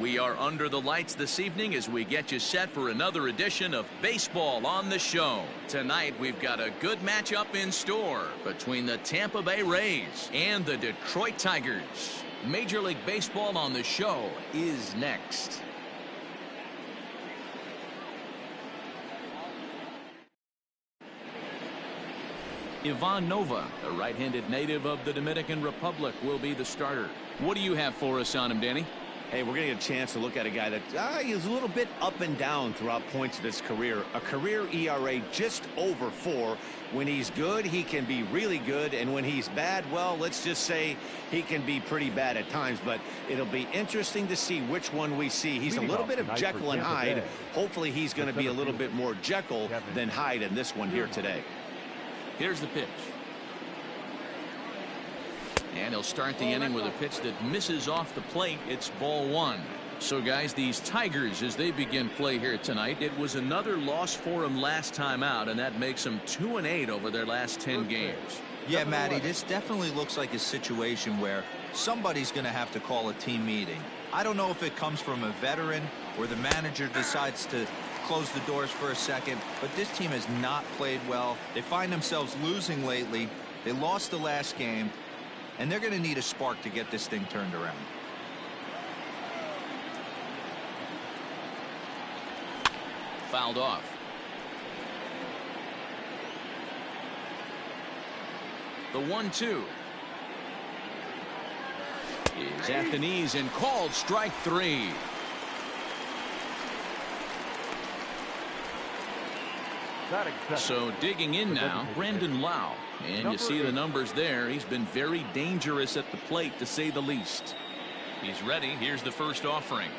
We are under the lights this evening as we get you set for another edition of Baseball on the Show. Tonight we've got a good matchup in store between the Tampa Bay Rays and the Detroit Tigers. Major League Baseball on the Show is next. Ivan Nova, the right-handed native of the Dominican Republic, will be the starter. What do you have for us on him, Danny? Hey, we're going to get a chance to look at a guy that he's a little bit up and down throughout points of his career. A career ERA just over 4. When he's good, he can be really good. And when he's bad, well, let's just say he can be pretty bad at times. But it'll be interesting to see which one we see. He's a little bit of Jekyll and Hyde. Hopefully he's going to be a little bit more Jekyll than Hyde in this one here today. Here's the pitch. And he'll start the inning with a pitch that misses off the plate. It's ball 1. So, guys, these Tigers, as they begin play here tonight, it was another loss for them last time out, and that makes them 2-8 over their last 10 games. Yeah, Matty, this definitely looks like a situation where somebody's going to have to call a team meeting. I don't know if it comes from a veteran or the manager decides to close the doors for a second, but this team has not played well. They find themselves losing lately. They lost the last game, and they're going to need a spark to get this thing turned around. Fouled off. The 1-2 is at the knees and called strike 3. So digging in now, Brandon Lau. And you see the numbers there. He's been very dangerous at the plate, to say the least. He's ready. Here's the first offering.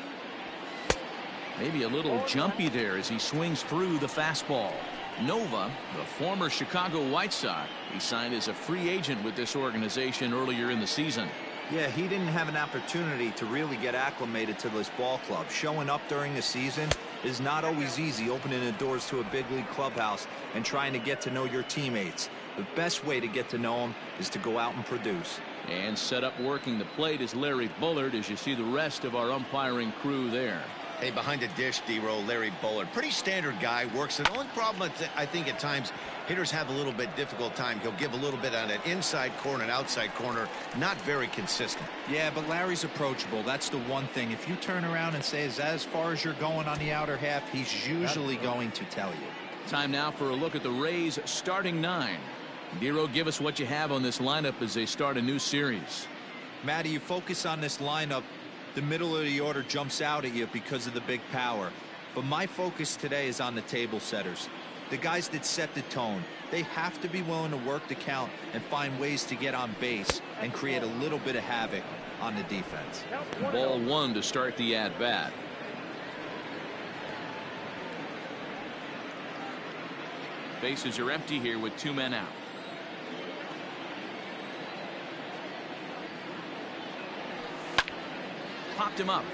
Maybe a little jumpy there as he swings through the fastball. Nova, the former Chicago White Sox, he signed as a free agent with this organization earlier in the season. Yeah, he didn't have an opportunity to really get acclimated to this ball club. Showing up during the season is not always easy, opening the doors to a big league clubhouse and trying to get to know your teammates. The best way to get to know them is to go out and produce. And set up working the plate is Larry Bullard, as you see the rest of our umpiring crew there. Hey, behind the dish, D-Row, Larry Bullard. Pretty standard guy, works. The only problem, I think, at times, hitters have a little bit difficult time. He'll give a little bit on an inside corner and outside corner. Not very consistent. Yeah, but Larry's approachable. That's the one thing. If you turn around and say, is that as far as you're going on the outer half, he's usually going to tell you. Time now for a look at the Rays' starting 9. D-Row, give us what you have on this lineup as they start a new series. Matty, you focus on this lineup. The middle of the order jumps out at you because of the big power. But my focus today is on the table setters. The guys that set the tone. They have to be willing to work the count and find ways to get on base and create a little bit of havoc on the defense. Ball 1 to start the at-bat. Bases are empty here with 2 men out. Popped him up.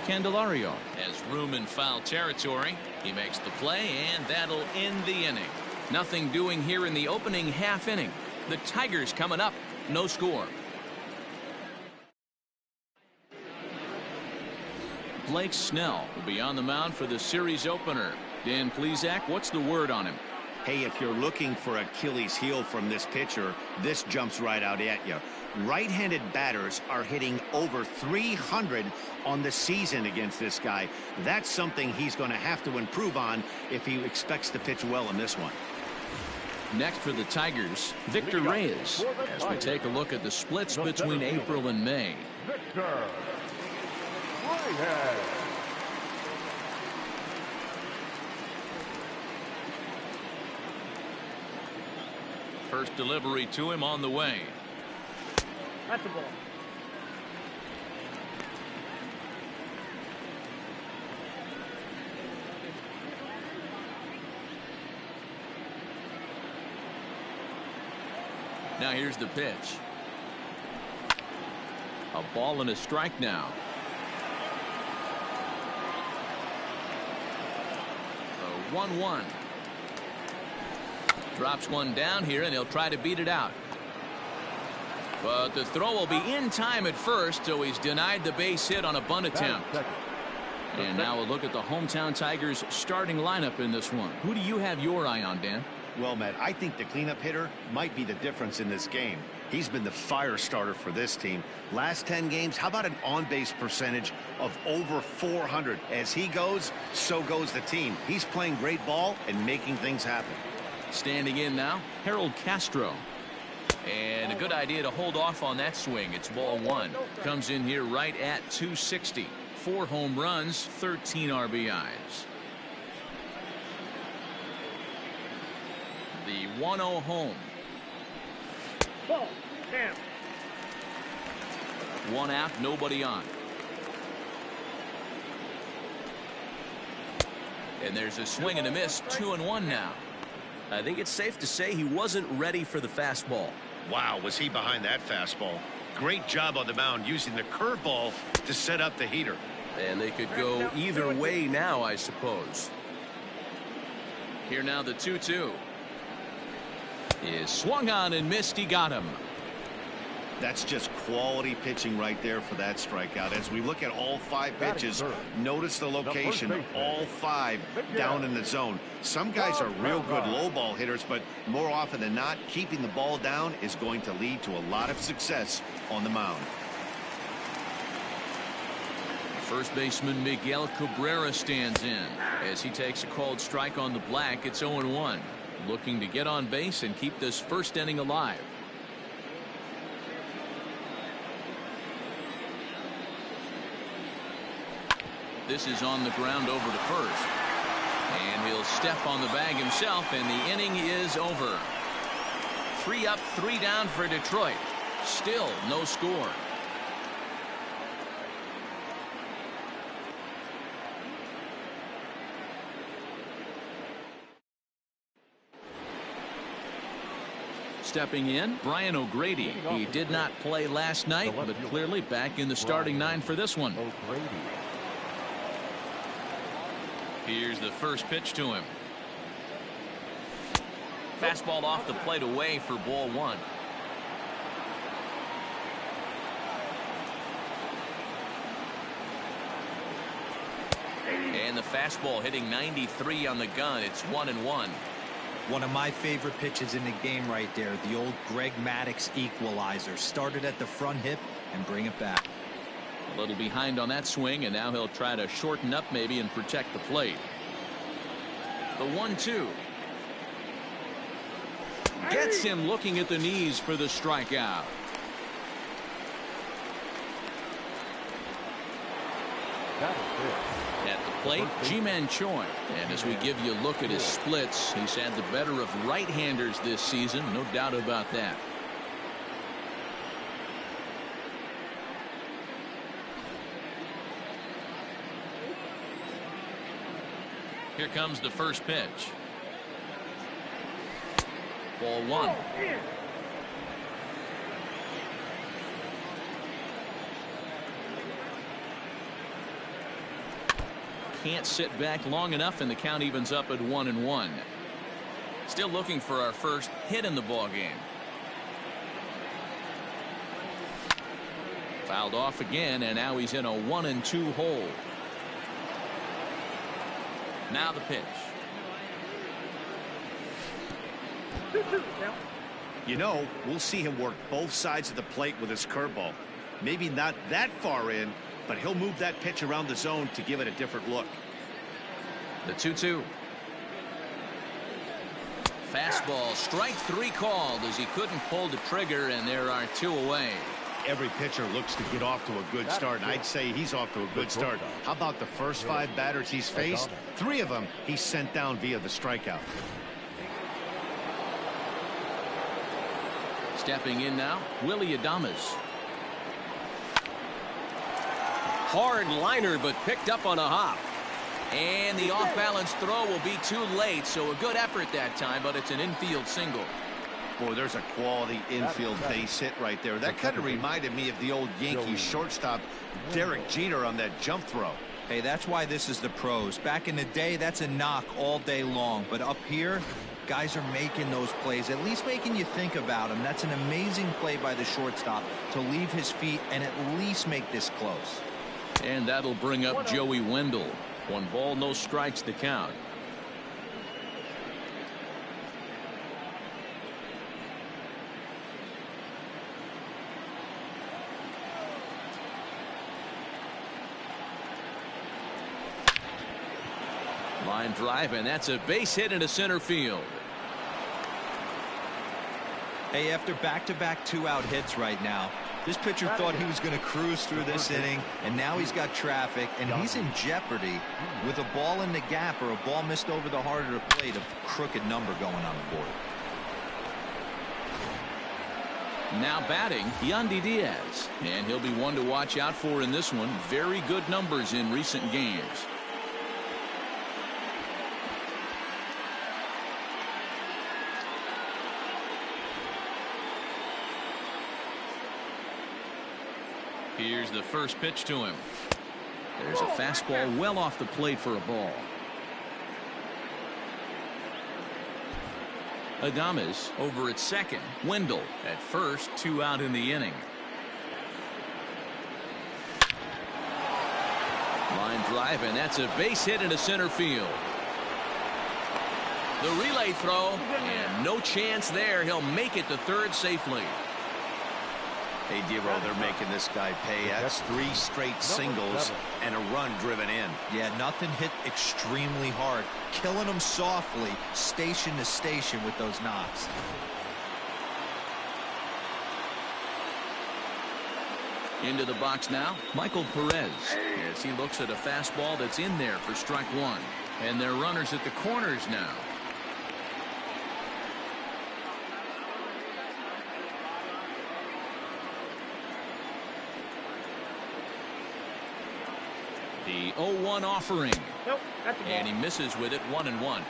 Candelario has room in foul territory. He makes the play, and that'll end the inning. Nothing doing here in the opening half inning. The Tigers coming up. No score. Blake Snell will be on the mound for the series opener. Dan Plesac, what's the word on him? Hey, if you're looking for Achilles heel from this pitcher, this jumps right out at you. Right-handed batters are hitting over 300 on the season against this guy. That's something he's going to have to improve on if he expects to pitch well in this one. Next for the Tigers, Victor Reyes, as we take a look at the splits between April and May. Victor Reyes. First delivery to him on the way. That's the ball. Now here's the pitch. A ball and a strike now. The 1-1. Drops one down here, and he'll try to beat it out. But the throw will be in time at first, so he's denied the base hit on a bunt attempt. And now we'll look at the hometown Tigers starting lineup in this one. Who do you have your eye on, Dan? Well, Matt, I think the cleanup hitter might be the difference in this game. He's been the fire starter for this team. Last 10 games, how about an on-base percentage of over 400? As he goes, so goes the team. He's playing great ball and making things happen. Standing in now, Harold Castro. And a good idea to hold off on that swing. It's ball one. Comes in here right at 260. 4 home runs, 13 RBIs. The 1-0 home. Ball. Damn. 1 out, nobody on. And there's a swing and a miss. 2-1 now. I think it's safe to say he wasn't ready for the fastball. Wow, was he behind that fastball. Great job on the mound using the curveball to set up the heater. And they could go either way now, I suppose. Here now the 2-2. Is swung on and missed. He got him. That's just quality pitching right there for that strikeout. As we look at all 5 pitches, notice the location, all 5 down in the zone. Some guys are real good low ball hitters, but more often than not, keeping the ball down is going to lead to a lot of success on the mound. First baseman Miguel Cabrera stands in as he takes a called strike on the black. It's 0-1. Looking to get on base and keep this first inning alive. This is on the ground over to first. And he'll step on the bag himself, and the inning is over. 3 up, 3 down for Detroit. Still no score. Stepping in, Brian O'Grady. He did not play last night, but clearly back in the starting 9 for this one. Here's the first pitch to him. Fastball off the plate away for ball 1. And the fastball hitting 93 on the gun. It's 1-1. One of my favorite pitches in the game right there. The old Greg Maddux equalizer. Started at the front hip and bring it back. A little behind on that swing, and now he'll try to shorten up maybe and protect the plate. The 1-2. Gets him looking at the knees for the strikeout. At the plate, Ji-Man Choi. And as we give you a look at his splits, he's had the better of right-handers this season, no doubt about that. Here comes the first pitch. Ball 1. Can't sit back long enough, and the count evens up at 1-1. Still looking for our first hit in the ball game. Fouled off again, and now he's in a 1-2 hole. Now the pitch. You know, we'll see him work both sides of the plate with his curveball. Maybe not that far in, but he'll move that pitch around the zone to give it a different look. The 2-2. Fastball, strike 3 called as he couldn't pull the trigger, and there are 2 away. Every pitcher looks to get off to a good start, and I'd say he's off to a good start. How about the first 5 batters he's faced? 3 of them he's sent down via the strikeout. Stepping in now, Willie Adames. Hard liner, but picked up on a hop. And the off-balance throw will be too late, so a good effort that time, but it's an infield single. Boy, there's a quality infield base hit right there. That kind of reminded me of the old Yankees shortstop Derek Jeter on that jump throw. Hey, that's why this is the pros. Back in the day, that's a knock all day long. But up here, guys are making those plays, at least making you think about them. That's an amazing play by the shortstop to leave his feet and at least make this close. And that'll bring up Joey Wendell. 1 ball, no strikes to count. Line drive, and that's a base hit into center field. Hey, after back-to-back 2-out hits right now, this pitcher thought he was going to cruise through this inning, and now he's got traffic, and he's in jeopardy with a ball in the gap or a ball missed over the heart of the plate, a crooked number going on the board. Now batting, Yandy Diaz, and he'll be one to watch out for in this one. Very good numbers in recent games. Here's the first pitch to him. There's a fastball well off the plate for a ball. Adames over at second. Wendell at first. 2 out in the inning. Line drive, and that's a base hit into center field. The relay throw, and no chance there. He'll make it to third safely. Hey, Dero, they're making this guy pay. That's 3 straight singles and a run driven in. Yeah, nothing hit extremely hard. Killing him softly, station to station with those knocks. Into the box now, Michael Perez, as he looks at a fastball that's in there for strike 1. And they're runners at the corners now. The 0-1 offering. Nope, that's a ball. And he misses with it. 1-1.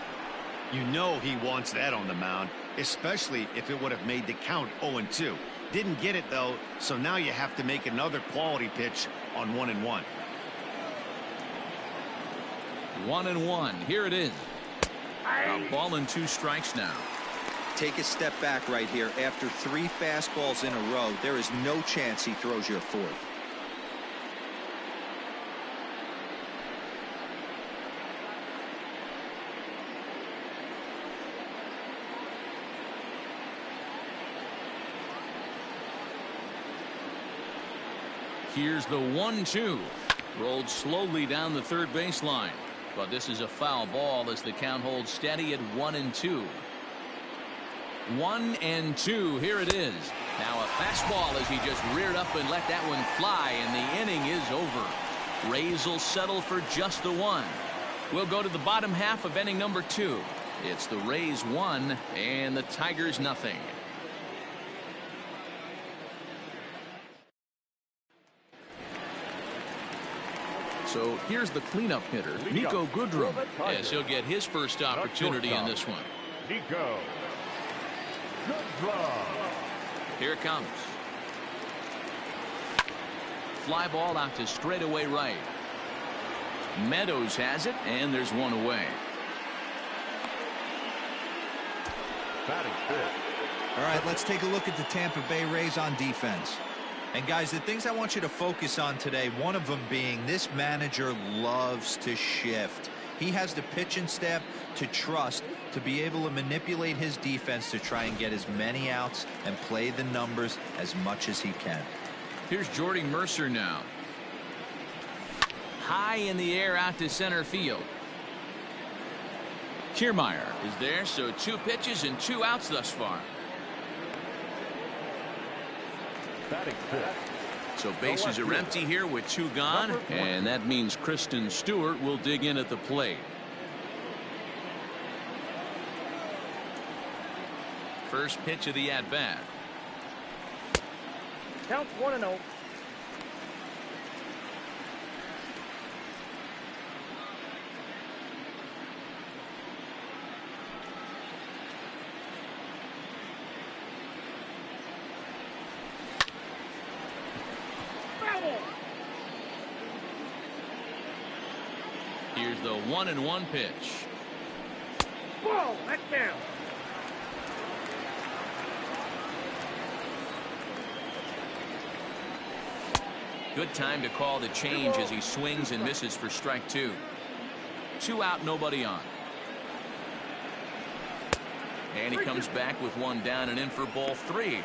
You know he wants that on the mound, especially if it would have made the count 0-2. Didn't get it, though, so now you have to make another quality pitch on 1-1. 1-1. Here it is. A ball and 2 strikes now. Take a step back right here. After 3 fastballs in a row, there is no chance he throws you a 4th. Here's the 1-2. Rolled slowly down the third baseline. But this is a foul ball as the count holds steady at 1-2. 1-2. Here it is. Now a fastball as he just reared up and let that one fly, and the inning is over. Rays will settle for just the 1. We'll go to the bottom half of inning number 2. It's the Rays 1 and the Tigers nothing. So here's the cleanup hitter, Nico Goodrum, as he'll get his first opportunity in this one. Nico Goodrum. Here it comes. Fly ball out to straightaway right. Meadows has it, and there's 1 away. All right, let's take a look at the Tampa Bay Rays on defense. And guys, the things I want you to focus on today, one of them being this manager loves to shift. He has the pitching staff to trust to be able to manipulate his defense to try and get as many outs and play the numbers as much as he can. Here's Jordy Mercer now. High in the air out to center field. Kiermaier is there, so 2 pitches and 2 outs thus far. So bases are empty here with 2 gone, and that means Kristen Stewart will dig in at the plate. First pitch of the at-bat. Count 1-0. Here's the 1-1 pitch. Whoa, that's down. Good time to call the change as he swings and misses for strike 2. 2 out, nobody on. And he comes back with 1 down and in for ball 3.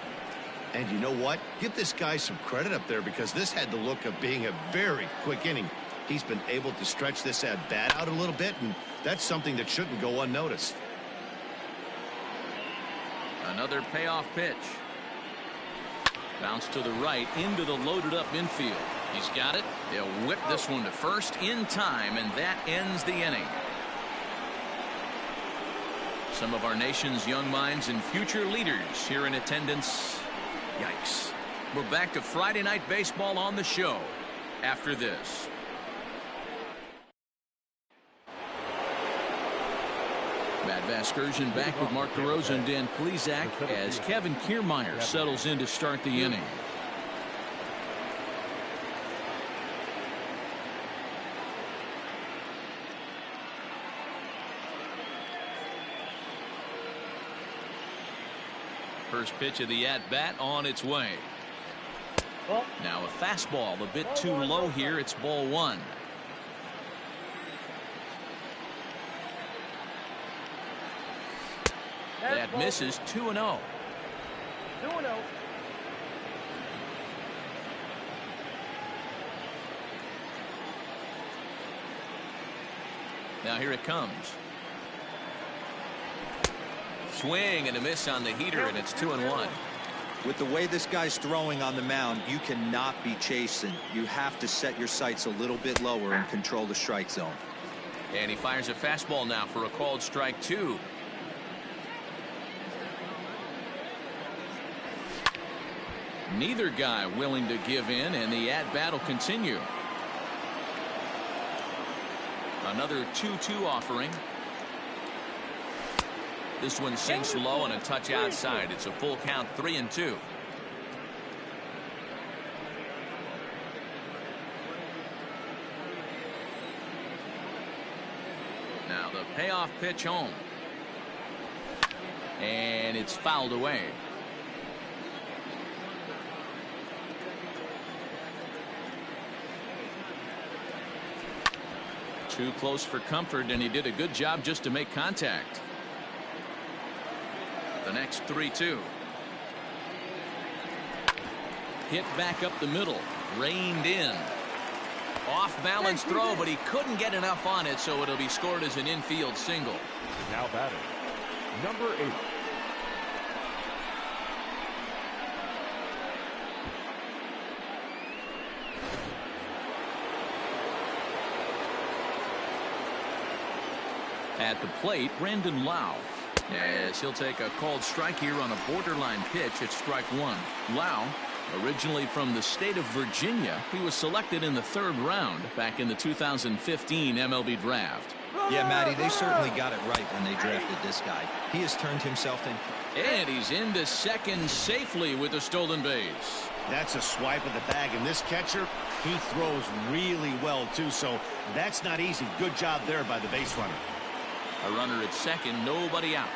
And you know what? Give this guy some credit up there, because this had the look of being a very quick inning. He's been able to stretch this at bat out a little bit, and that's something that shouldn't go unnoticed. Another payoff pitch. Bounce to the right into the loaded up infield. He's got it. They'll whip this one to first in time, and that ends the inning. Some of our nation's young minds and future leaders here in attendance. Yikes. We're back to Friday night baseball on the show after this. Matt Vasgersian back with Mark DeRosa and Dan Plesac as Kevin Kiermaier settles in to start the inning. First pitch of the at-bat on its way. Now a fastball a bit too low here. It's ball 1. That misses. 2-0. 2-0. Now here it comes. Swing and a miss on the heater, and it's 2-1. With the way this guy's throwing on the mound, you cannot be chasing. You have to set your sights a little bit lower and control the strike zone. And he fires a fastball now for a called strike 2. Neither guy willing to give in, and the at-bat will continue. Another 2-2 offering. This one sinks low and a touch outside. It's a full count, 3-2. Now the payoff pitch home. And it's fouled away. Too close for comfort, and he did a good job just to make contact. The next 3-2. Hit back up the middle. Reined in. Off balance throw, but he couldn't get enough on it, so it'll be scored as an infield single. Now batting, number 8. At the plate, Brandon Lau. Yes, he'll take a called strike here on a borderline pitch at strike 1. Lau, originally from the state of Virginia, he was selected in the 3rd round back in the 2015 MLB draft. Yeah, Matty, they certainly got it right when they drafted this guy. He has turned himself in. And he's into second safely with a stolen base. That's a swipe of the bag, and this catcher, he throws really well too, so that's not easy. Good job there by the base runner. A runner at second, nobody out.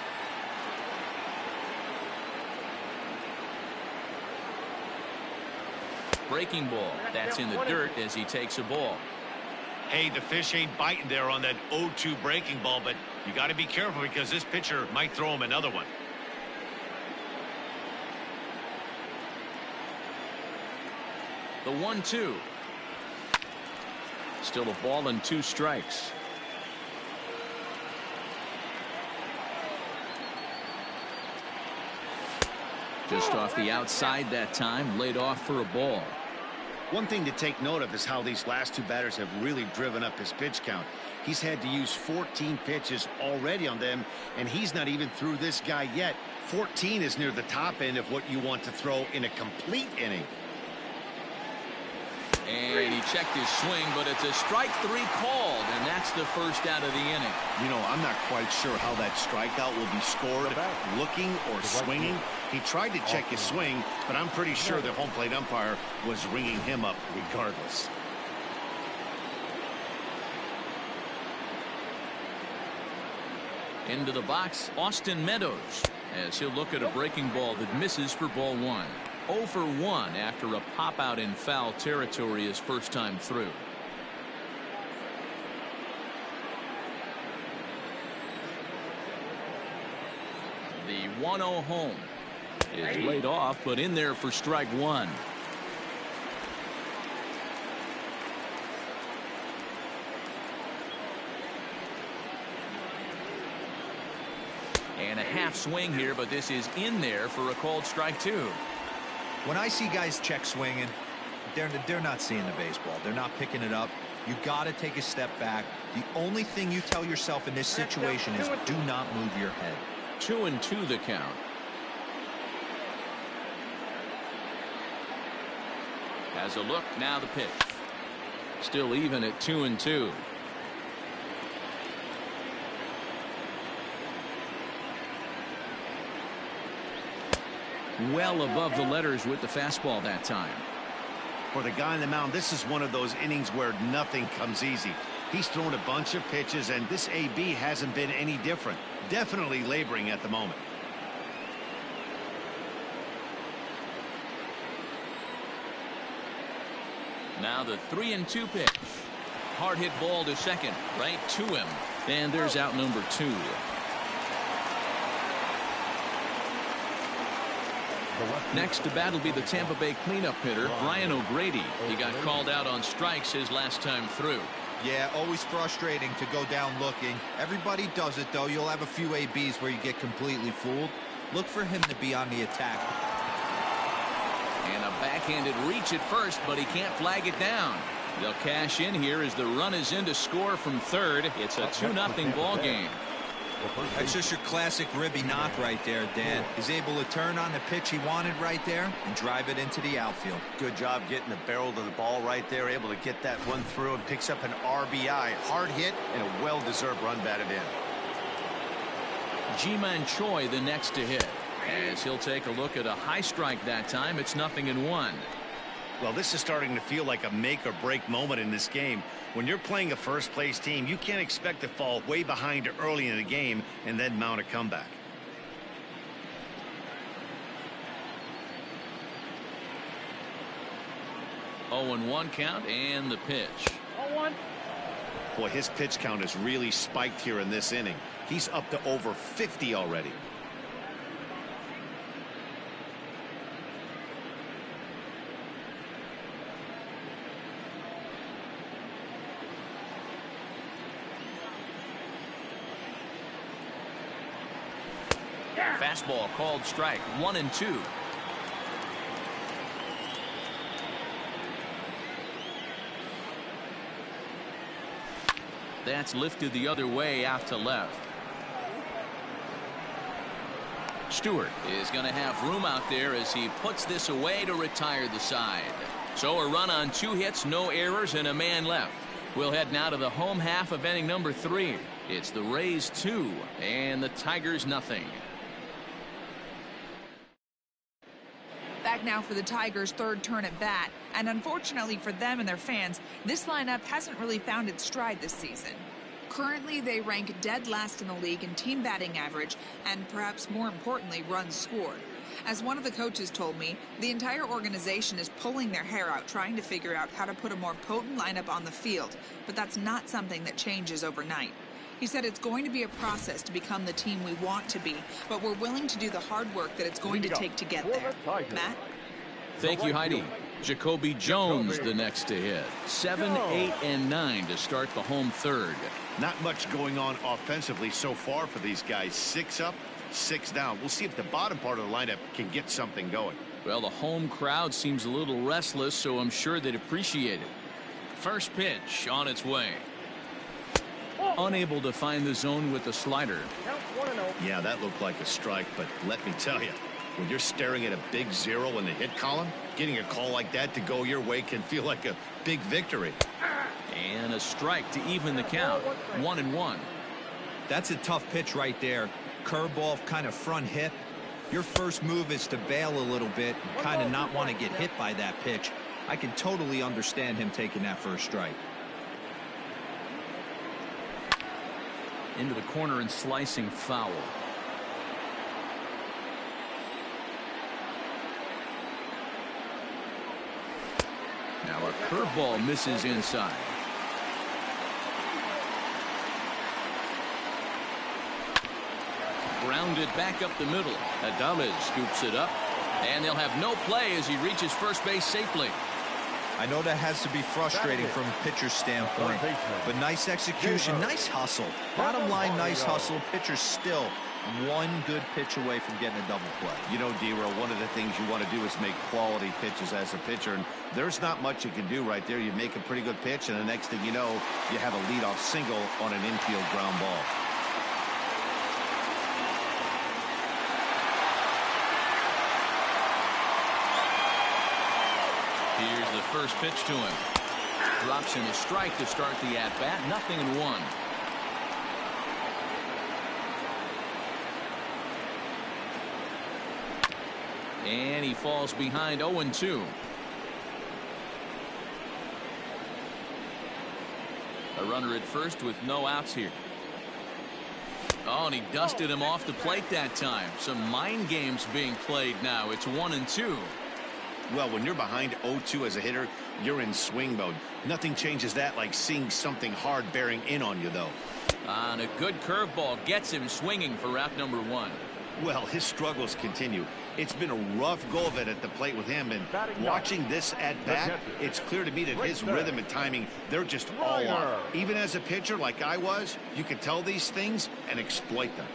Breaking ball. That's in the dirt as he takes a ball. Hey, the fish ain't biting there on that 0-2 breaking ball, but you got to be careful because this pitcher might throw him another one. The 1-2. Still a ball and 2 strikes. Just off the outside that time, laid off for a ball. One thing to take note of is how these last 2 batters have really driven up his pitch count. He's had to use 14 pitches already on them, and he's not even through this guy yet. 14 is near the top end of what you want to throw in a complete inning. And he checked his swing, but it's a strike 3 called, and that's the first out of the inning. You know, I'm not quite sure how that strikeout will be scored, looking or swinging. He tried to check his swing, but I'm pretty sure the home plate umpire was ringing him up regardless. Into the box, Austin Meadows, as he'll look at a breaking ball that misses for ball 1. 0 for 1 after a pop out in foul territory his first time through. The 1-0 home is laid off, but in there for strike one. And a half swing here, but this is in there for a called strike two. When I see guys check swinging, they're not seeing the baseball. They're not picking it up. You got to take a step back. The only thing you tell yourself in this situation is do not move your head. 2-2 the count. Has a look, now the pitch. Still even at 2-2. Well above the letters with the fastball that time. For the guy on the mound, this is one of those innings where nothing comes easy. He's thrown a bunch of pitches, and this AB hasn't been any different. Definitely laboring at the moment. Now the 3-2 pitch. Hard hit ball to second, right to him. And there's out number 2. Next to bat will be the Tampa Bay cleanup hitter, Brian O'Grady. He got called out on strikes his last time through. Yeah, always frustrating to go down looking. Everybody does it, though. You'll have a few ABs where you get completely fooled. Look for him to be on the attack. And a backhanded reach at first, but he can't flag it down. They'll cash in here as the run is in to score from third. It's a 2-0 ball game. That's just your classic ribby knock right there, Dan. He's able to turn on the pitch he wanted right there and drive it into the outfield. Good job getting the barrel to the ball right there, able to get that one through, and picks up an RBI. Hard hit and a well-deserved run batted in. Ji-Man Choi the next to hit, as he'll take a look at a high strike that time. It's 0-1. Well, this is starting to feel like a make or break moment in this game. When you're playing a first place team, you can't expect to fall way behind early in the game and then mount a comeback. Oh, 0-1 count and the pitch. 0-1. Boy, his pitch count has really spiked here in this inning. He's up to over 50 already. Fastball called strike. 1-2. That's lifted the other way out to left. Stewart is going to have room out there as he puts this away to retire the side. So a run on 2 hits, no errors, and a man left. We'll head now to the home half of inning number 3. It's the Rays 2 and the Tigers nothing. Back now for the Tigers' third turn at bat, and unfortunately for them and their fans, this lineup hasn't really found its stride this season. Currently, they rank dead last in the league in team batting average and perhaps more importantly, runs scored. As one of the coaches told me, the entire organization is pulling their hair out trying to figure out how to put a more potent lineup on the field, but that's not something that changes overnight. He said it's going to be a process to become the team we want to be, but we're willing to do the hard work that it's going to take to get there. Matt? Thank you, Heidi. Jacoby Jones the next to hit. 7, 8, and 9 to start the home third. Not much going on offensively so far for these guys. 6 up, 6 down. We'll see if the bottom part of the lineup can get something going. Well, the home crowd seems a little restless, so I'm sure they'd appreciate it. First pitch on its way. Unable to find the zone with the slider. Yeah, that looked like a strike, but let me tell you, when you're staring at a big 0 in the hit column, getting a call like that to go your way can feel like a big victory. And a strike to even the count. 1-1. That's a tough pitch right there. Curveball, kind of front hip. Your first move is to bail a little bit and kind of not want to get hit by that pitch. I can totally understand him taking that first strike. Into the corner and slicing foul. Now a curveball misses inside. Grounded back up the middle. Adames scoops it up, and they'll have no play as he reaches first base safely. I know that has to be frustrating from a pitcher's standpoint, but nice execution, nice hustle. Bottom line, nice hustle. Pitcher's still one good pitch away from getting a double play. You know, D-Row, one of the things you want to do is make quality pitches as a pitcher, and there's not much you can do right there. You make a pretty good pitch, and the next thing you know, you have a leadoff single on an infield ground ball. Here's the first pitch to him. Drops in a strike to start the at-bat. 0-1. And he falls behind 0-2. A runner at first with no outs here. Oh, and he dusted him off the plate that time. Some mind games being played now. It's 1-2. Well, when you're behind 0-2 as a hitter, you're in swing mode. Nothing changes that like seeing something hard bearing in on you, though. And a good curveball gets him swinging for out number 1. Well, his struggles continue. It's been a rough go of it at the plate with him, and watching this at-bat, it's clear to me that his rhythm and timing, they're just all off. Even as a pitcher like I was, you can tell these things and exploit them.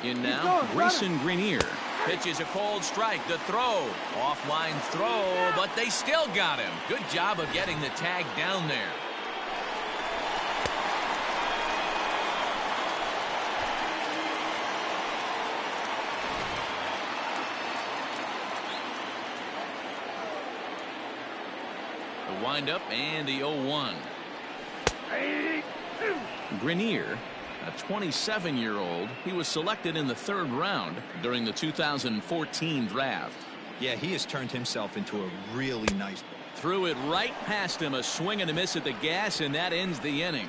In now, Grayson Greenier. Pitches a cold strike. The throw. Offline throw, but they still got him. Good job of getting the tag down there. The windup and the 0-1. Greenier, a 27-year-old, he was selected in the 3rd round during the 2014 draft. Yeah, he has turned himself into a really nice ball. Threw it right past him, a swing and a miss at the gas, and that ends the inning.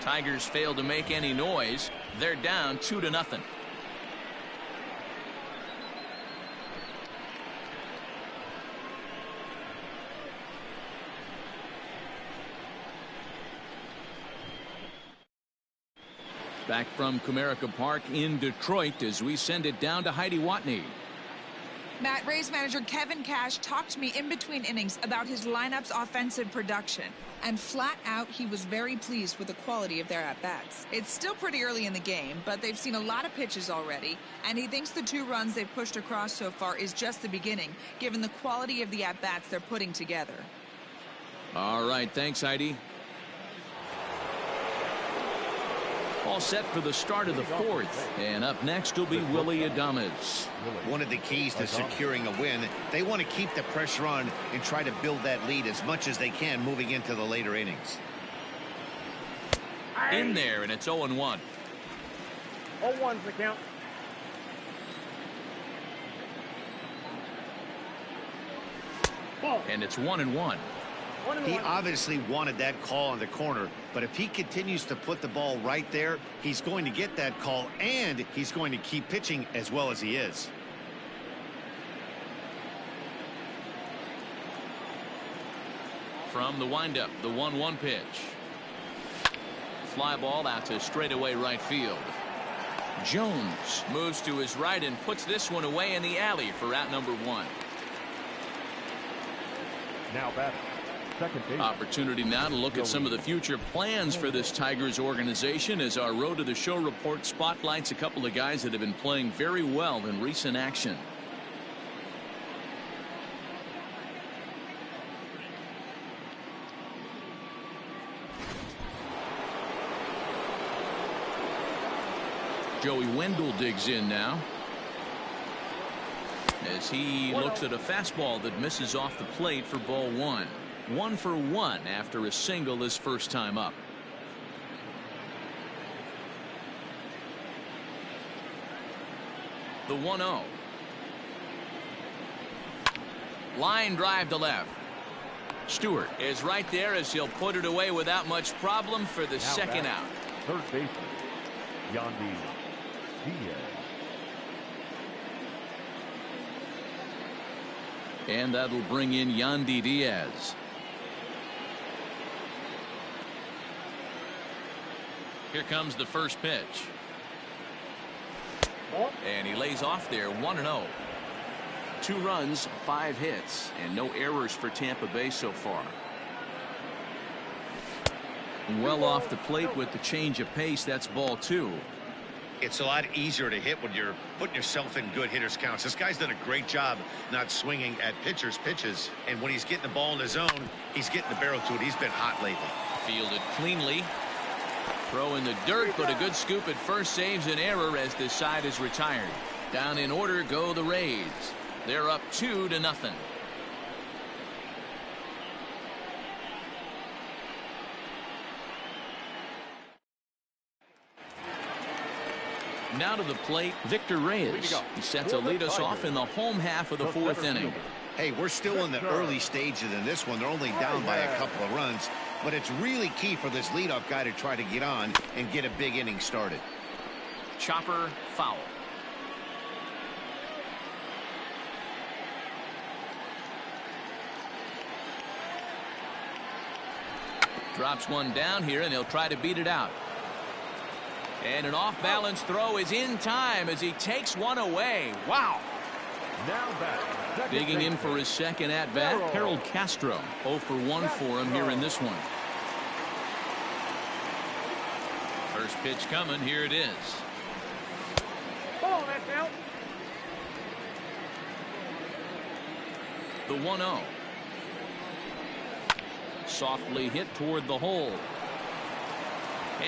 Tigers failed to make any noise. They're down 2-0. Back from Comerica Park in Detroit as we send it down to Heidi Watney. Matt, Rays manager Kevin Cash talked to me in between innings about his lineup's offensive production. And flat out, he was very pleased with the quality of their at-bats. It's still pretty early in the game, but they've seen a lot of pitches already. And he thinks the 2 runs they've pushed across so far is just the beginning, given the quality of the at-bats they're putting together. All right, thanks, Heidi. All set for the start of the 4th. And up next will be Willy Adames. One of the keys to securing a win, they want to keep the pressure on and try to build that lead as much as they can moving into the later innings. In there, and it's 0-1. 0-1's the count. And it's 1-1. He obviously wanted that call in the corner, but if he continues to put the ball right there, he's going to get that call, and he's going to keep pitching as well as he is. From the windup, the 1-1 pitch. Fly ball out to straightaway right field. Jones moves to his right and puts this one away in the alley for out number 1. Now batting. Second base. Opportunity now to look at some of the future plans for this Tigers organization as our Road to the Show report spotlights a couple of guys that have been playing very well in recent action. Joey Wendell digs in now as he looks at a fastball that misses off the plate for ball 1. 1 for 1 after a single his first time up. The 1-0. Line drive to left. Stewart is right there as he'll put it away without much problem for the second out. Third baseman, Yandy Diaz. And that'll bring in Yandy Diaz. Here comes the first pitch. And he lays off there 1-0. 2 runs, 5 hits, and no errors for Tampa Bay so far. Well off the plate with the change of pace. That's ball 2. It's a lot easier to hit when you're putting yourself in good hitters counts. This guy's done a great job not swinging at pitchers' pitches. And when he's getting the ball in the zone, he's getting the barrel to it. He's been hot lately. Fielded cleanly. Throw in the dirt, but a good scoop at first saves an error as this side is retired. Down in order go the Rays. They're up 2-0. Now to the plate, Victor Reyes. He set to lead us off in the home half of the 4th inning. Hey, we're still in the early stages in this one. They're only down by a couple of runs, but it's really key for this leadoff guy to try to get on and get a big inning started. Chopper foul. Drops one down here, and he'll try to beat it out. And an off-balance throw is in time as he takes one away. Wow. Now back. Digging in for his second at-bat, Harold Castro. 0 for 1 for him here in this one. First pitch coming. Here it is. Oh, that's out. The 1-0. Softly hit toward the hole.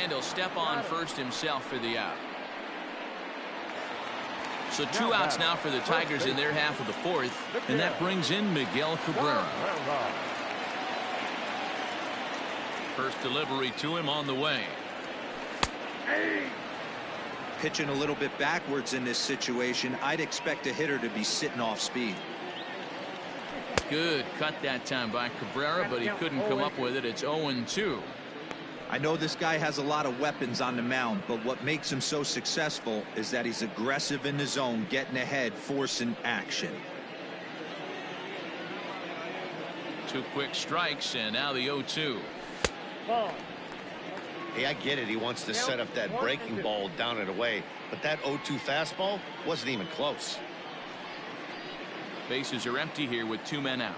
And he'll step on first himself for the out. So 2 outs now for the Tigers in their half of the 4th. And that brings in Miguel Cabrera. First delivery to him on the way. Pitching a little bit backwards in this situation. I'd expect a hitter to be sitting off speed. Good cut that time by Cabrera, but he couldn't come up with it. It's 0-2. I know this guy has a lot of weapons on the mound, but what makes him so successful is that he's aggressive in the zone, getting ahead, forcing action. 2 quick strikes, and now the 0-2. Hey, I get it. He wants to set up that breaking ball down and away, but that 0-2 fastball wasn't even close. Bases are empty here with 2 men out.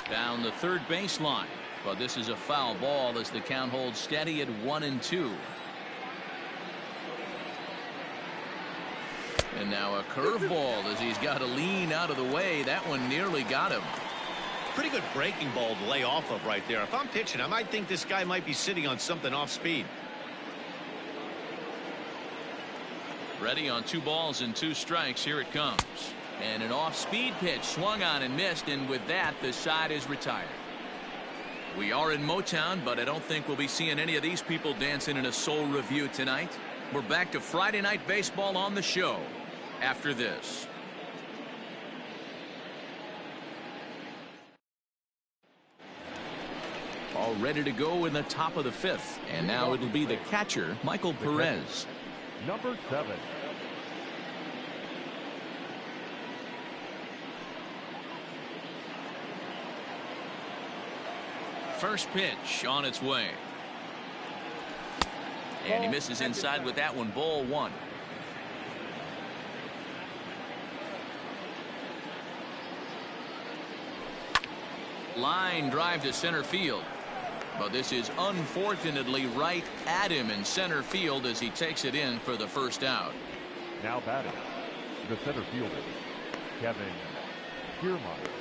Down the third baseline. But this is a foul ball as the count holds steady at 1-2. And now a curveball as he's got to lean out of the way. That one nearly got him. Pretty good breaking ball to lay off of right there. If I'm pitching, I might think this guy might be sitting on something off speed. Ready on 2 balls and 2 strikes. Here it comes. And an off-speed pitch swung on and missed. And with that, the side is retired. We are in Motown, but I don't think we'll be seeing any of these people dancing in a soul review tonight. We're back to Friday Night Baseball on the show after this. All ready to go in the top of the 5th. And now it'll be the catcher, Michael Perez. Number 7. First pitch on its way. And he misses inside with that one. Ball 1. Line drive to center field. But this is unfortunately right at him in center field as he takes it in for the first out. Now batting, the center fielder, Kevin Kiermaier.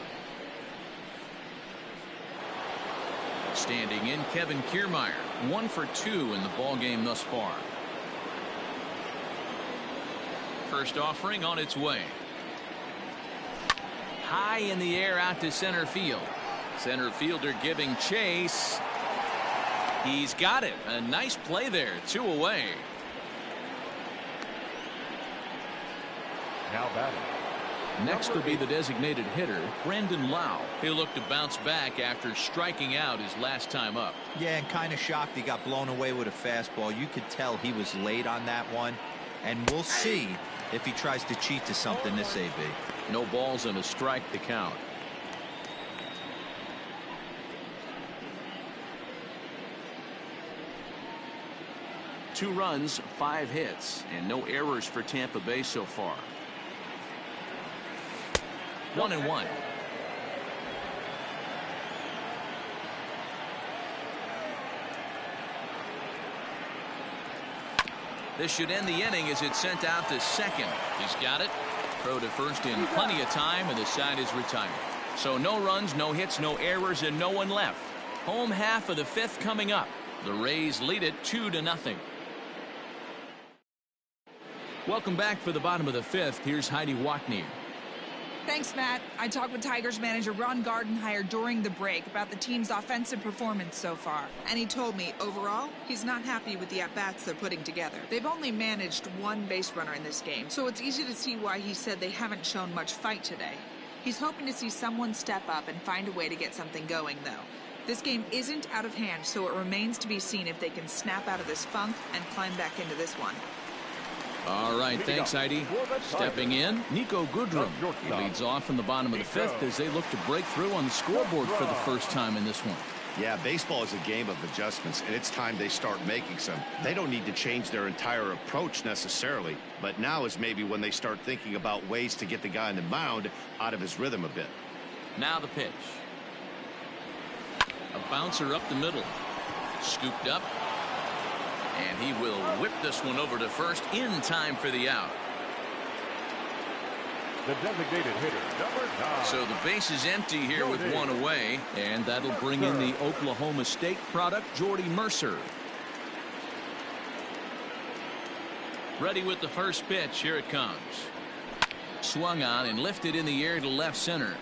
Standing in, Kevin Kiermaier. 1 for 2 in the ball game thus far. First offering on its way. High in the air out to center field. Center fielder giving chase. He's got it. A nice play there. 2 away. Now batting, Next will be the designated hitter, Brandon Lau. He'll look to bounce back after striking out his last time up. Yeah, and kind of shocked he got blown away with a fastball. You could tell he was late on that one. And we'll see if he tries to cheat to something this AB. No balls and a strike to count. Two runs, 5 hits, and no errors for Tampa Bay so far. 1-1. This should end the inning as it's sent out to second. He's got it. Throw to first in plenty of time, and the side is retired. So no runs, no hits, no errors, and no one left. Home half of the 5th coming up. The Rays lead it 2-0. Welcome back for the bottom of the 5th. Here's Heidi Watney. Thanks, Matt. I talked with Tigers manager Ron Gardenhire during the break about the team's offensive performance so far. And he told me, overall, he's not happy with the at-bats they're putting together. They've only managed 1 base runner in this game, so it's easy to see why he said they haven't shown much fight today. He's hoping to see someone step up and find a way to get something going, though. This game isn't out of hand, so it remains to be seen if they can snap out of this funk and climb back into this one. All right, thanks, Heidi. Stepping in, Nico Goodrum. He leads off in the bottom of the 5th as they look to break through on the scoreboard for the first time in this one. Yeah, baseball is a game of adjustments, and it's time they start making some. They don't need to change their entire approach necessarily, but now is maybe when they start thinking about ways to get the guy on the mound out of his rhythm a bit. Now the pitch. A bouncer up the middle. Scooped up. And he will whip this one over to first in time for the out. The designated hitter, number 9. So the base is empty here with 1 away, and that'll bring in the Oklahoma State product, Jordy Mercer. Ready with the first pitch. Here it comes. Swung on and lifted in the air to left center.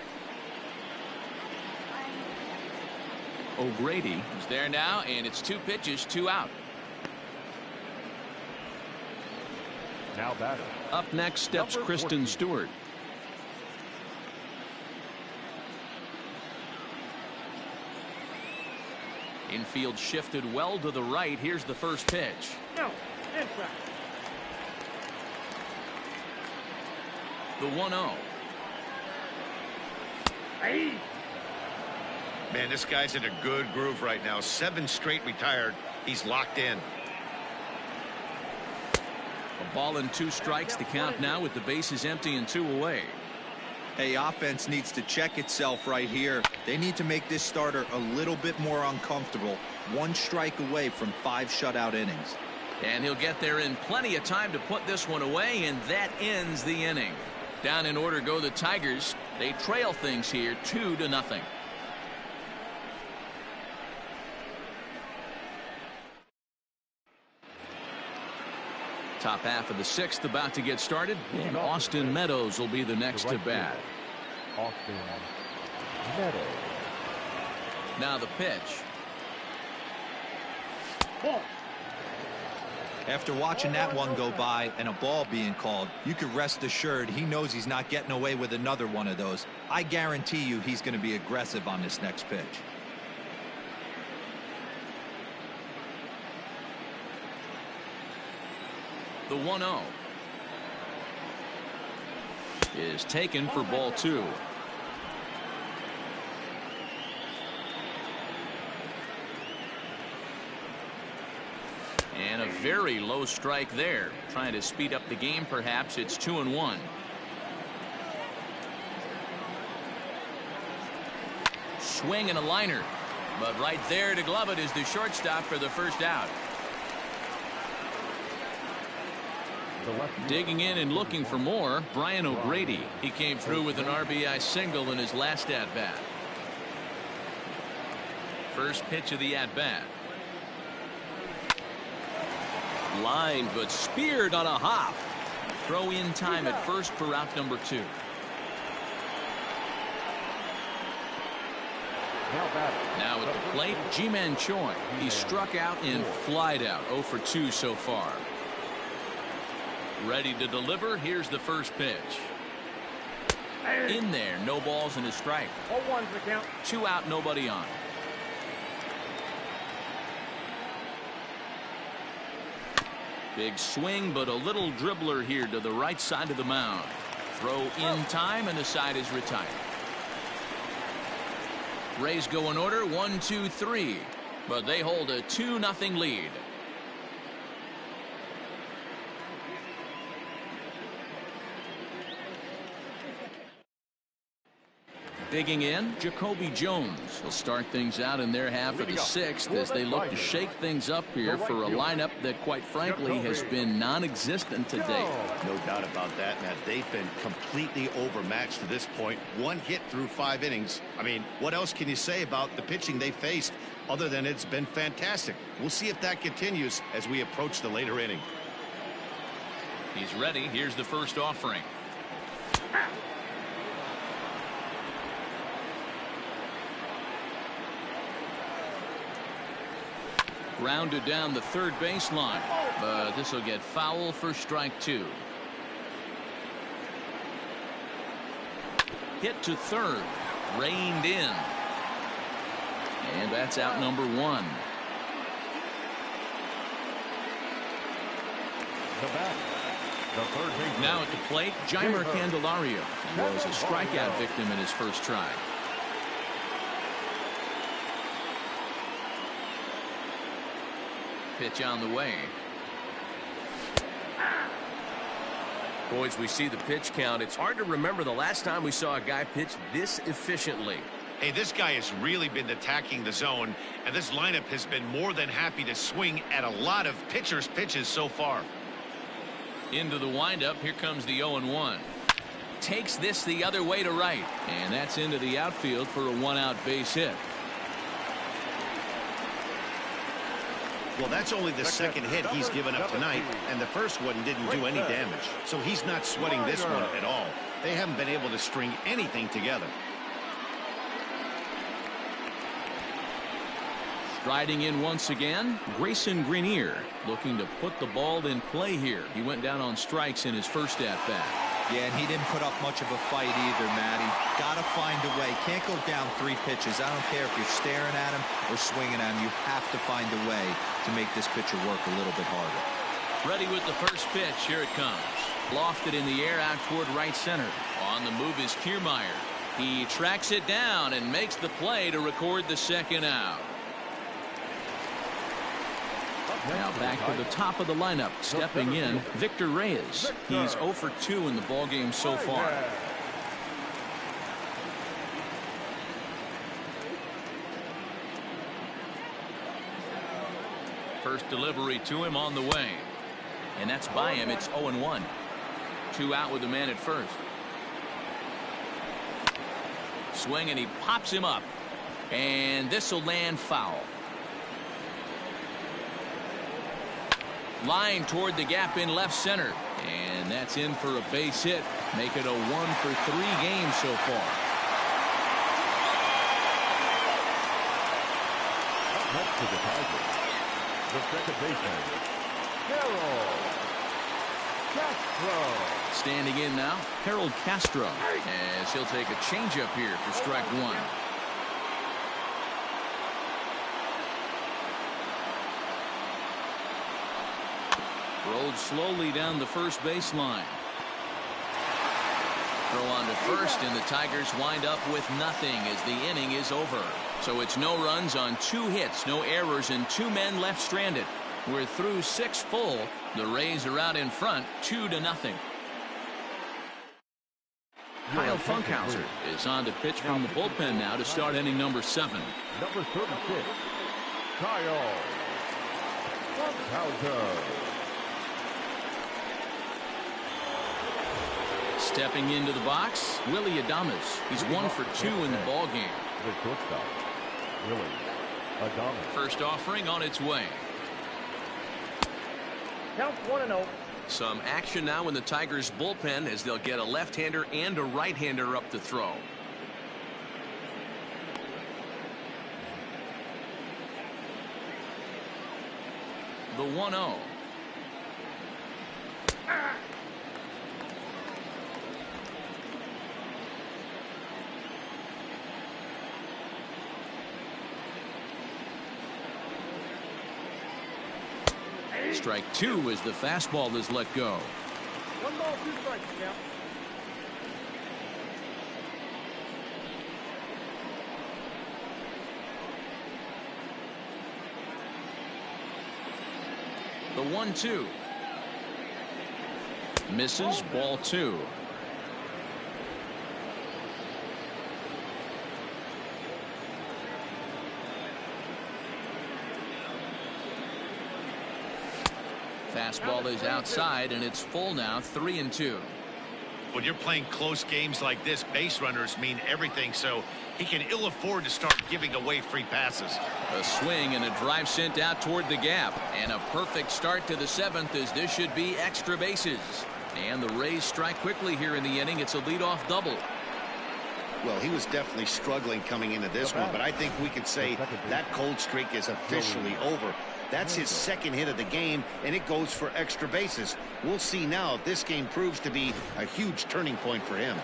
O'Grady is there now, and it's 2 pitches, 2 out. Now batting. Up next steps Kristen Stewart. Infield shifted well to the right. Here's the first pitch. No, inside. The 1-0. Hey. Man, this guy's in a good groove right now. 7 straight retired. He's locked in. A ball and 2 strikes to count now with the bases empty and 2 away. Hey, offense needs to check itself right here. They need to make this starter a little bit more uncomfortable. 1 strike away from 5 shutout innings. And he'll get there in plenty of time to put this one away, and that ends the inning. Down in order go the Tigers. They trail things here 2-0. Top half of the 6th about to get started, and Austin Meadows will be the next to bat. Austin Meadows. Now the pitch. After watching that one go by and a ball being called, you could rest assured he knows he's not getting away with another one of those. I guarantee you he's going to be aggressive on this next pitch. The 1-0 is taken for ball 2. And a very low strike there. Trying to speed up the game, perhaps. It's 2-1. Swing and a liner. But right there to glove it is the shortstop for the first out. Digging in and looking for more, Brian O'Grady. He came through with an RBI single in his last at-bat. First pitch of the at-bat. Line, but speared on a hop. Throw in time at first for out number 2. Now at the plate, Ji-Man Choi. He struck out and flied out. 0 for 2 so far. Ready to deliver. Here's the first pitch. In there, no balls and a strike. 0-1's the count. 2 out, nobody on. Big swing, but a little dribbler here to the right side of the mound. Throw in time, and the side is retired. Rays go in order, 1, 2, 3. But they hold a 2-0 lead. Digging in, Jacoby Jones. He'll start things out in their half of the 6th as they look to shake things up here for a lineup that, quite frankly, has been non-existent to date. No doubt about that, Matt. They've been completely overmatched to this point. 1 hit through 5 innings. I mean, what else can you say about the pitching they faced other than it's been fantastic? We'll see if that continues as we approach the later inning. He's ready. Here's the first offering. Grounded down the third baseline, but this will get foul for strike 2. Hit to third, reined in, and that's out number 1. The bat, the third baseman. Now at the plate, Jeimer Candelario. He was a strikeout victim in his first try. Pitch on the way. Boys, we see the pitch count. It's hard to remember the last time we saw a guy pitch this efficiently. Hey, this guy has really been attacking the zone, and this lineup has been more than happy to swing at a lot of pitchers' pitches so far. Into the windup. Here comes the 0-1. Takes this the other way to right, and that's into the outfield for a 1-out base hit. Well, that's only the second hit he's given up tonight, and the first one didn't do any damage. So he's not sweating this one at all. They haven't been able to string anything together. Striding in once again, Grayson Greenier looking to put the ball in play here. He went down on strikes in his first at-bat. Yeah, and he didn't put up much of a fight either, Matty. Got to find a way. Can't go down 3 pitches. I don't care if you're staring at him or swinging at him. You have to find a way to make this pitcher work a little bit harder. Ready with the first pitch. Here it comes. Lofted in the air out toward right center. On the move is Kiermaier. He tracks it down and makes the play to record the second out. Now back to the top of the lineup. Stepping in, Victor Reyes. He's 0 for 2 in the ballgame so far. First delivery to him on the way. And that's by him. It's 0-1. 2 out with the man at first. Swing, and he pops him up. And this will land foul. Line toward the gap in left center. And that's in for a base hit. Make it a 1 for 3 game so far. Up next to the Tigers, the second baseman, Harold Castro. Standing in now, Harold Castro, as he'll take a changeup here for strike 1. Rolled slowly down the first baseline. Throw on to first, and the Tigers wind up with nothing as the inning is over. So it's no runs on 2 hits, no errors, and 2 men left stranded. We're through 6 full. The Rays are out in front, 2-0. Kyle Funkhauser is on to pitch from the bullpen now to start inning number 7. Number 36, Kyle Funkhauser. Stepping into the box, Willie Adames. He's 1 for 2 in the ballgame. The shortstop, Willie Adames. First offering on its way. Count 1-0. Some action now in the Tigers bullpen as they'll get a left-hander and a right-hander up to throw. The 1-0. Strike two as the fastball is let go. 1 ball, 2 strikes, count. The 1-2. Misses, ball 2. Fastball is outside, and it's full now, 3-2. When you're playing close games like this, base runners mean everything, so he can ill afford to start giving away free passes. A swing and a drive sent out toward the gap, and a perfect start to the 7th, as this should be extra bases. And the Rays strike quickly here in the inning. It's a leadoff double. Well, he was definitely struggling coming into this one, but I think we could say that cold streak is officially over. That's his 2nd hit of the game, and it goes for extra bases. We'll see now if this game proves to be a huge turning point for him.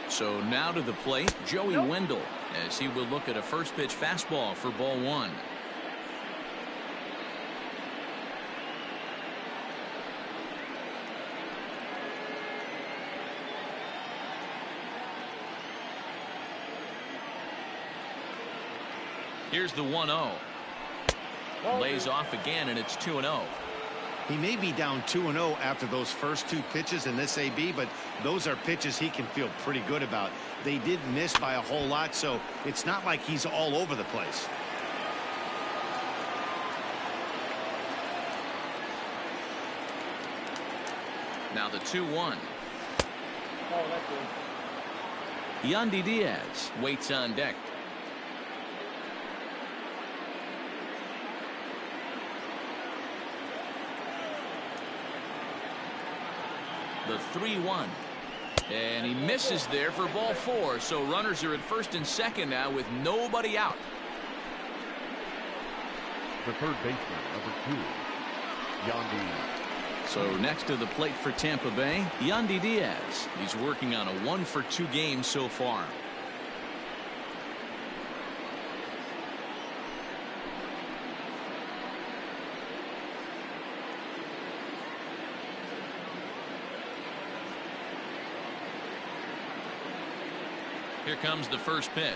So now to the plate, Joey Wendell, as he will look at a first pitch fastball for ball 1. Here's the 1-0. Lays off again, and it's 2-0. He may be down 2-0 after those first 2 pitches in this AB, but those are pitches he can feel pretty good about. They did miss by a whole lot, so it's not like he's all over the place. Now the 2-1. Oh, that's good. Yandy Diaz waits on deck. The 3-1. And he misses there for ball 4. So runners are at first and second now with nobody out. The third baseman, number 2, Yandy. So next to the plate for Tampa Bay, Yandy Diaz. He's working on a 1-for-2 game so far. Here comes the first pitch.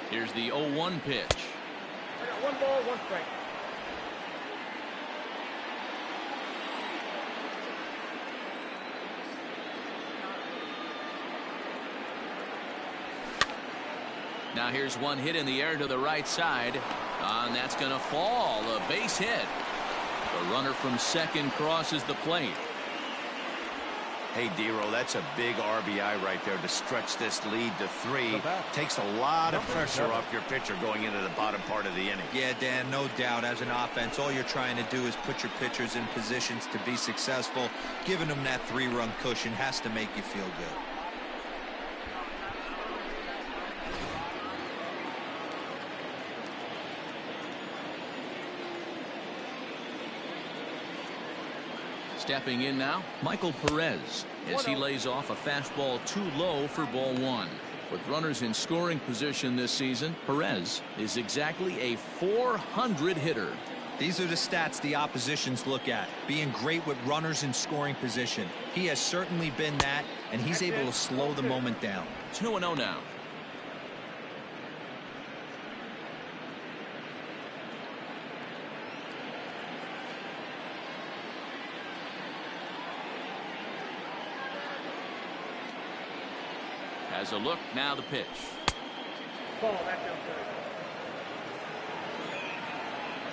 Here's the 0-1 pitch. I got 1 ball, 1 strike. Now here's one hit in the air to the right side. And that's going to fall. A base hit. The runner from second crosses the plate. Hey, Dero, that's a big RBI right there to stretch this lead to 3. Takes a lot of pressure off your pitcher going into the bottom part of the inning. Yeah, Dan, no doubt. As an offense, all you're trying to do is put your pitchers in positions to be successful. Giving them that 3-run cushion has to make you feel good. Stepping in now, Michael Perez, as he lays off a fastball too low for ball 1. With runners in scoring position this season, Perez is exactly a .400 hitter. These are the stats the oppositions look at. Being great with runners in scoring position. He has certainly been that, and he's able to slow the moment down. 2-0 now. Has a look, now the pitch. Ball, back outside.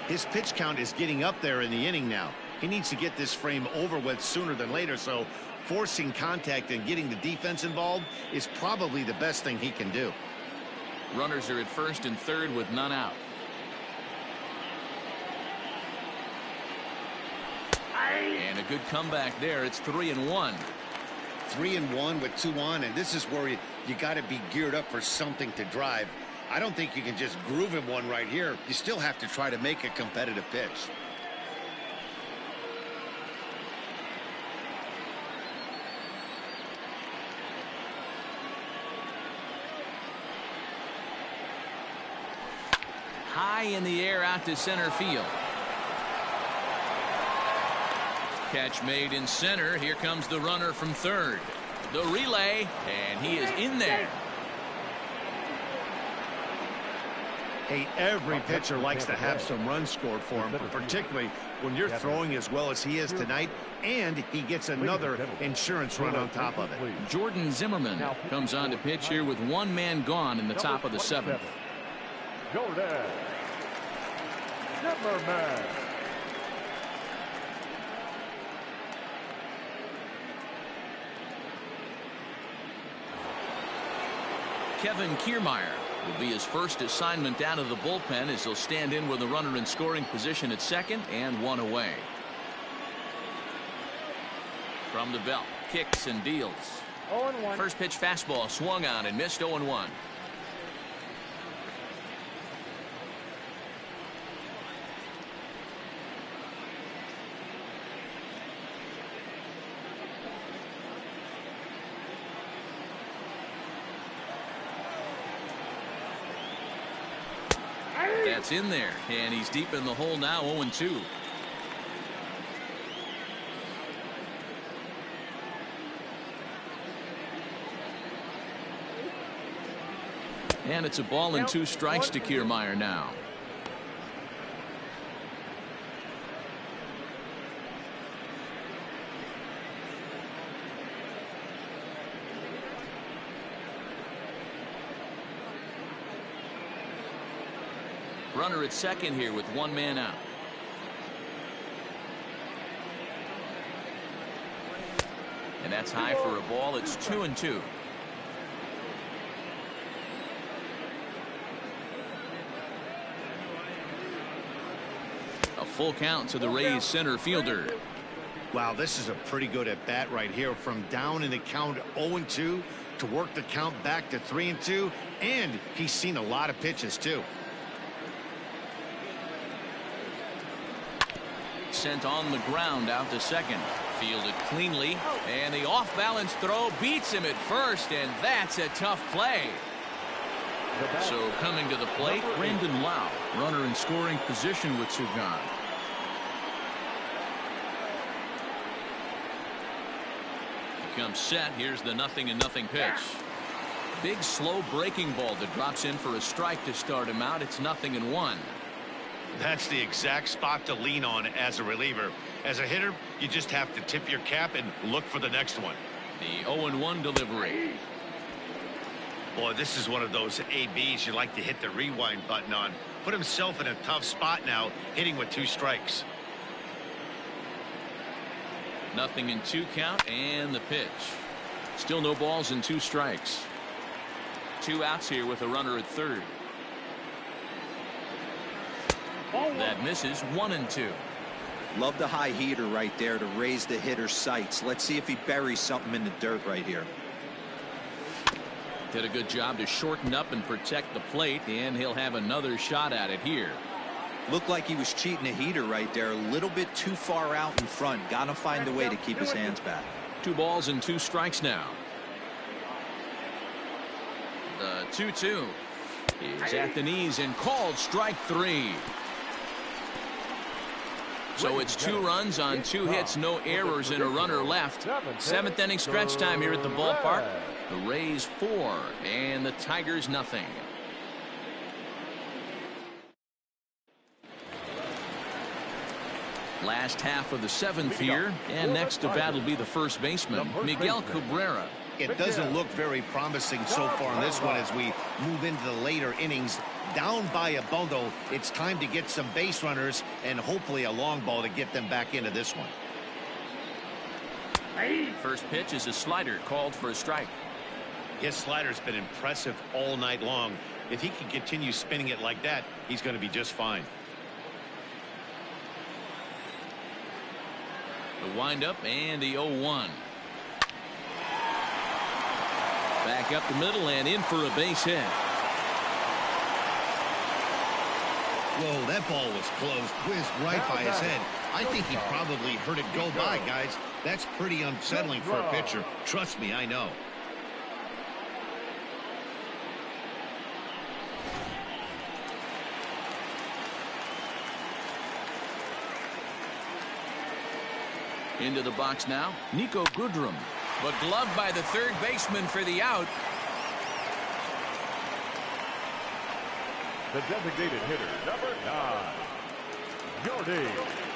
His pitch count is getting up there in the inning now. He needs to get this frame over with sooner than later, so forcing contact and getting the defense involved is probably the best thing he can do. Runners are at first and third with none out. And a good comeback there. It's 3-1. 3-1 with 2 on, and this is where you got to be geared up for something to drive. I don't think you can just groove him one right here. You still have to try to make a competitive pitch. High in the air out to center field. Catch made in center. Here comes the runner from third. The relay, and he is in there. Hey, every pitcher likes to have some runs scored for him, particularly when you're throwing as well as he is tonight, and he gets another insurance run on top of it. Jordan Zimmerman comes on to pitch here with one man gone in the top of the seventh. Jordan Zimmerman. Kevin Kiermaier will be his first assignment out of the bullpen as he'll stand in with a runner in scoring position at second and one away. From the belt, kicks and deals. 0-1. First pitch fastball swung on and missed. 0-1. That's in there, and he's deep in the hole now. 0-2. And it's a ball and 2 strikes to Kiermaier now. Runner at second here with one man out. And that's high for a ball. It's 2-2. A full count to the Rays center fielder. Wow, this is a pretty good at bat right here. From down in the count 0-2 to work the count back to 3-2, and he's seen a lot of pitches too. Sent on the ground out to second. Fielded cleanly, and the off-balance throw beats him at first, and that's a tough play. So coming to the plate, Brandon Lau, runner in scoring position with 2 gone. He comes set. Here's the 0-0 pitch. Big slow breaking ball that drops in for a strike to start him out. It's 0-1. That's the exact spot to lean on as a reliever. As a hitter, you just have to tip your cap and look for the next one. The 0-1 delivery. Boy, this is one of those ABs you like to hit the rewind button on. Put himself in a tough spot now, hitting with 2 strikes. 0-2 count, and the pitch. Still no balls and 2 strikes. 2 outs here with a runner at third. That misses. 1-2. Love the high heater right there to raise the hitter's sights. Let's see if he buries something in the dirt right here. Did a good job to shorten up and protect the plate, and he'll have another shot at it here. Looked like he was cheating a heater right there. A little bit too far out in front. Gotta find a way to keep his hands back. 2 balls and 2 strikes now. The 2-2 is at the knees and called strike 3. So it's 2 runs on 2 hits, no errors, and a runner left. 7th inning stretch time here at the ballpark. The Rays 4 and the Tigers nothing. Last half of the 7th here, and next to bat will be the first baseman, Miguel Cabrera. It doesn't look very promising so far in this one as we move into the later innings. Down by a bundle, it's time to get some base runners and hopefully a long ball to get them back into this one. First pitch is a slider called for a strike. His slider's been impressive all night long. If he can continue spinning it like that, he's going to be just fine. The windup and the 0-1. Back up the middle and in for a base hit. Whoa, that ball was close. Whizzed right by his head. I think he probably heard it go by, guys. That's pretty unsettling for a pitcher. Trust me, I know. Into the box now, Nico Goodrum. But gloved by the third baseman for the out. The designated hitter, number 9, Jordy.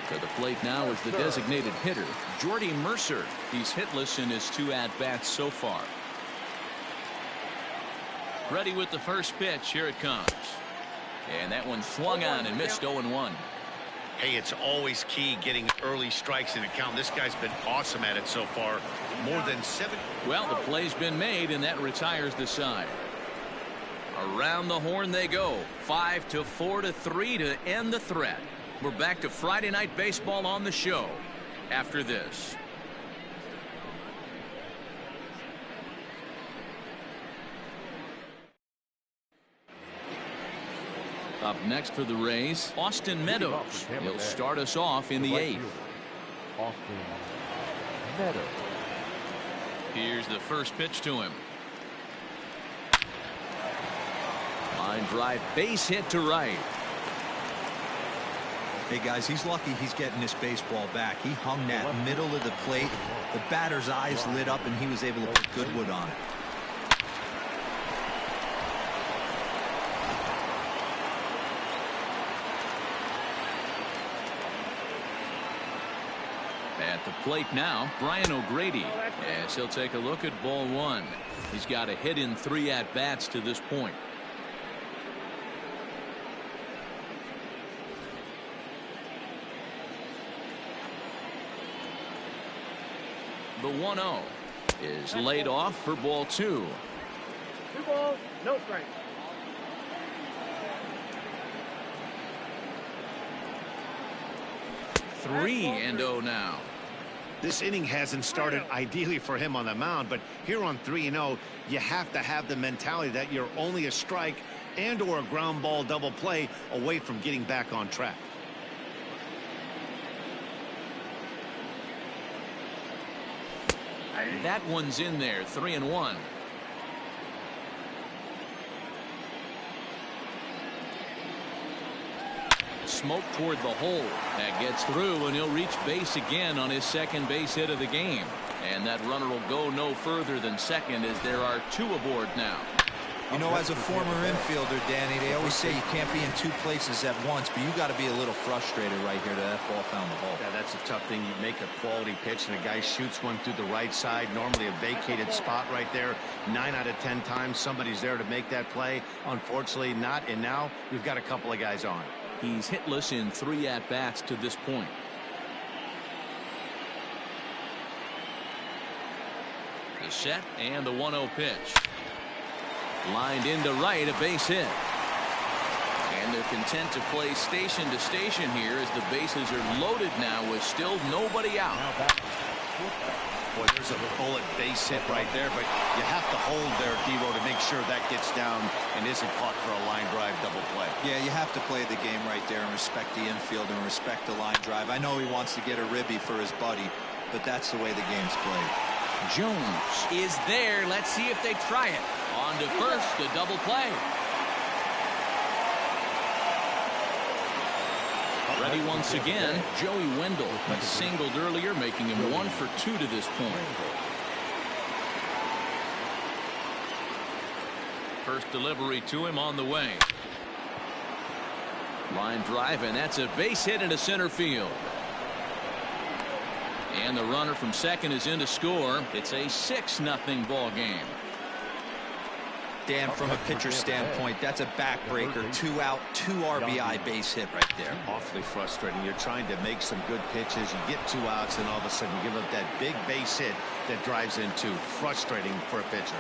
To the plate now is the designated hitter, Jordy Mercer. He's hitless in his 2 at-bats so far. Ready with the first pitch. Here it comes. And that one swung on and missed 0-1. Hey, it's always key getting early strikes in a count. This guy's been awesome at it so far. More than 7. Well, the play's been made, and that retires the side. Around the horn they go. 5-4-3 to end the threat. We're back to Friday Night Baseball on the show after this. Up next for the Rays, Austin Meadows. He'll start us off in the 8th. Austin Meadows. Here's the first pitch to him. Line drive, base hit to right. Hey guys, he's lucky he's getting this baseball back. He hung that middle of the plate. The batter's eyes lit up and he was able to put Goodwood on. At the plate now, Brian O'Grady, as he'll take a look at ball 1. He's got a hit in 3 at-bats to this point. The 1-0 is laid off for ball 2. 2 balls, no strikes. 3-0 now. This inning hasn't started ideally for him on the mound, but here on 3-0, you have to have the mentality that you're only a strike and or a ground ball double play away from getting back on track. That one's in there. 3-1. Smoke toward the hole. That gets through, and he'll reach base again on his second base hit of the game. And that runner will go no further than second as there are 2 aboard now. You know, as a former infielder, Danny, they always say you can't be in 2 places at once, but you got to be a little frustrated right here that ball found the hole. Yeah, that's a tough thing. You make a quality pitch and a guy shoots one through the right side, normally a vacated spot right there. 9 out of 10 times somebody's there to make that play. Unfortunately not, and now we've got a couple of guys on. He's hitless in 3 at-bats to this point. The set and the 1-0 pitch. Lined into right, a base hit. And they're content to play station to station here as the bases are loaded now with still nobody out. Boy, there's a bullet base hit right there, but you have to hold there, Devo, to make sure that gets down and isn't caught for a line drive double play. Yeah, you have to play the game right there and respect the infield and respect the line drive. I know he wants to get a ribby for his buddy, but that's the way the game's played. Jones is there. Let's see if they try it. On to first, a double play. Ready once again, Joey Wendell. He singled earlier, making him 1 for 2 to this point. First delivery to him on the way. Line drive, and that's a base hit into center field. And the runner from second is in to score. It's a 6-0 ball game. Dan, from a pitcher standpoint, that's a backbreaker. 2 out, 2 RBI base hit right there. Awfully frustrating. You're trying to make some good pitches. You get 2 outs, and all of a sudden you give up that big base hit that drives in 2. Frustrating for a pitcher.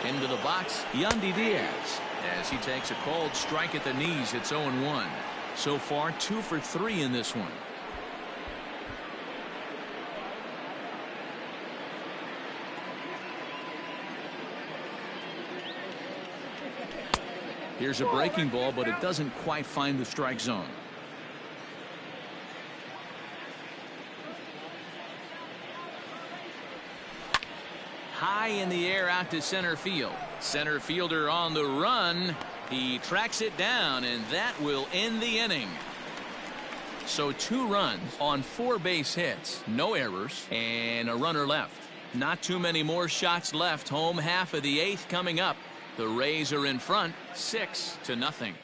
Into the box, Yandy Diaz. As he takes a called strike at the knees, it's 0-1. So far, 2 for 3 in this one. Here's a breaking ball, but it doesn't quite find the strike zone. High in the air out to center field. Center fielder on the run. He tracks it down, and that will end the inning. So 2 runs on 4 base hits, no errors, and a runner left. Not too many more shots left. Home half of the 8th coming up. The Rays are in front 6-0.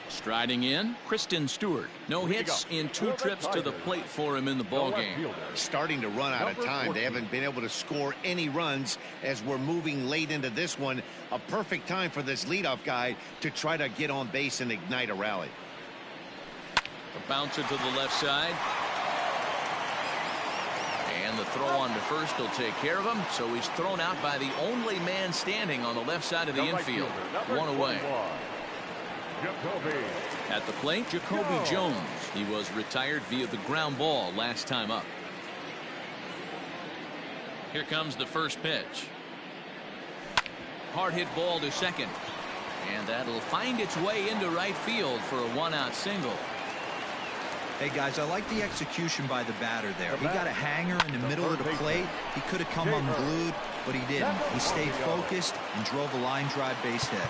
Striding in, Kristen Stewart. No hits in 2 trips to the plate for him in the ballgame. Starting to run out of time. They haven't been able to score any runs as we're moving late into this one. A perfect time for this leadoff guy to try to get on base and ignite a rally. A bouncer to the left side. And the throw on to first will take care of him. So he's thrown out by the only man standing on the left side of the infield. 1 away. At the plate, Jacoby Jones. He was retired via the ground ball last time up. Here comes the first pitch. Hard hit ball to second. And that'll find its way into right field for a 1-out single. Hey guys, I like the execution by the batter there. He got a hanger in the middle of the plate. He could have come unglued, but he didn't. He stayed focused and drove a line drive base hit.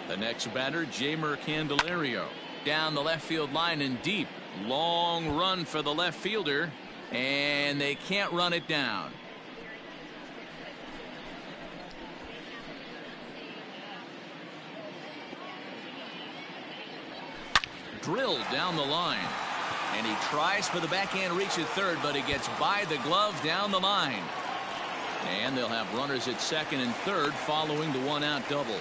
The next batter, Jeimer Candelario. Down the left field line and deep. Long run for the left fielder. And they can't run it down. Drilled down the line. And he tries for the backhand reach at third, but he gets by the glove down the line. And they'll have runners at second and third following the 1-out double.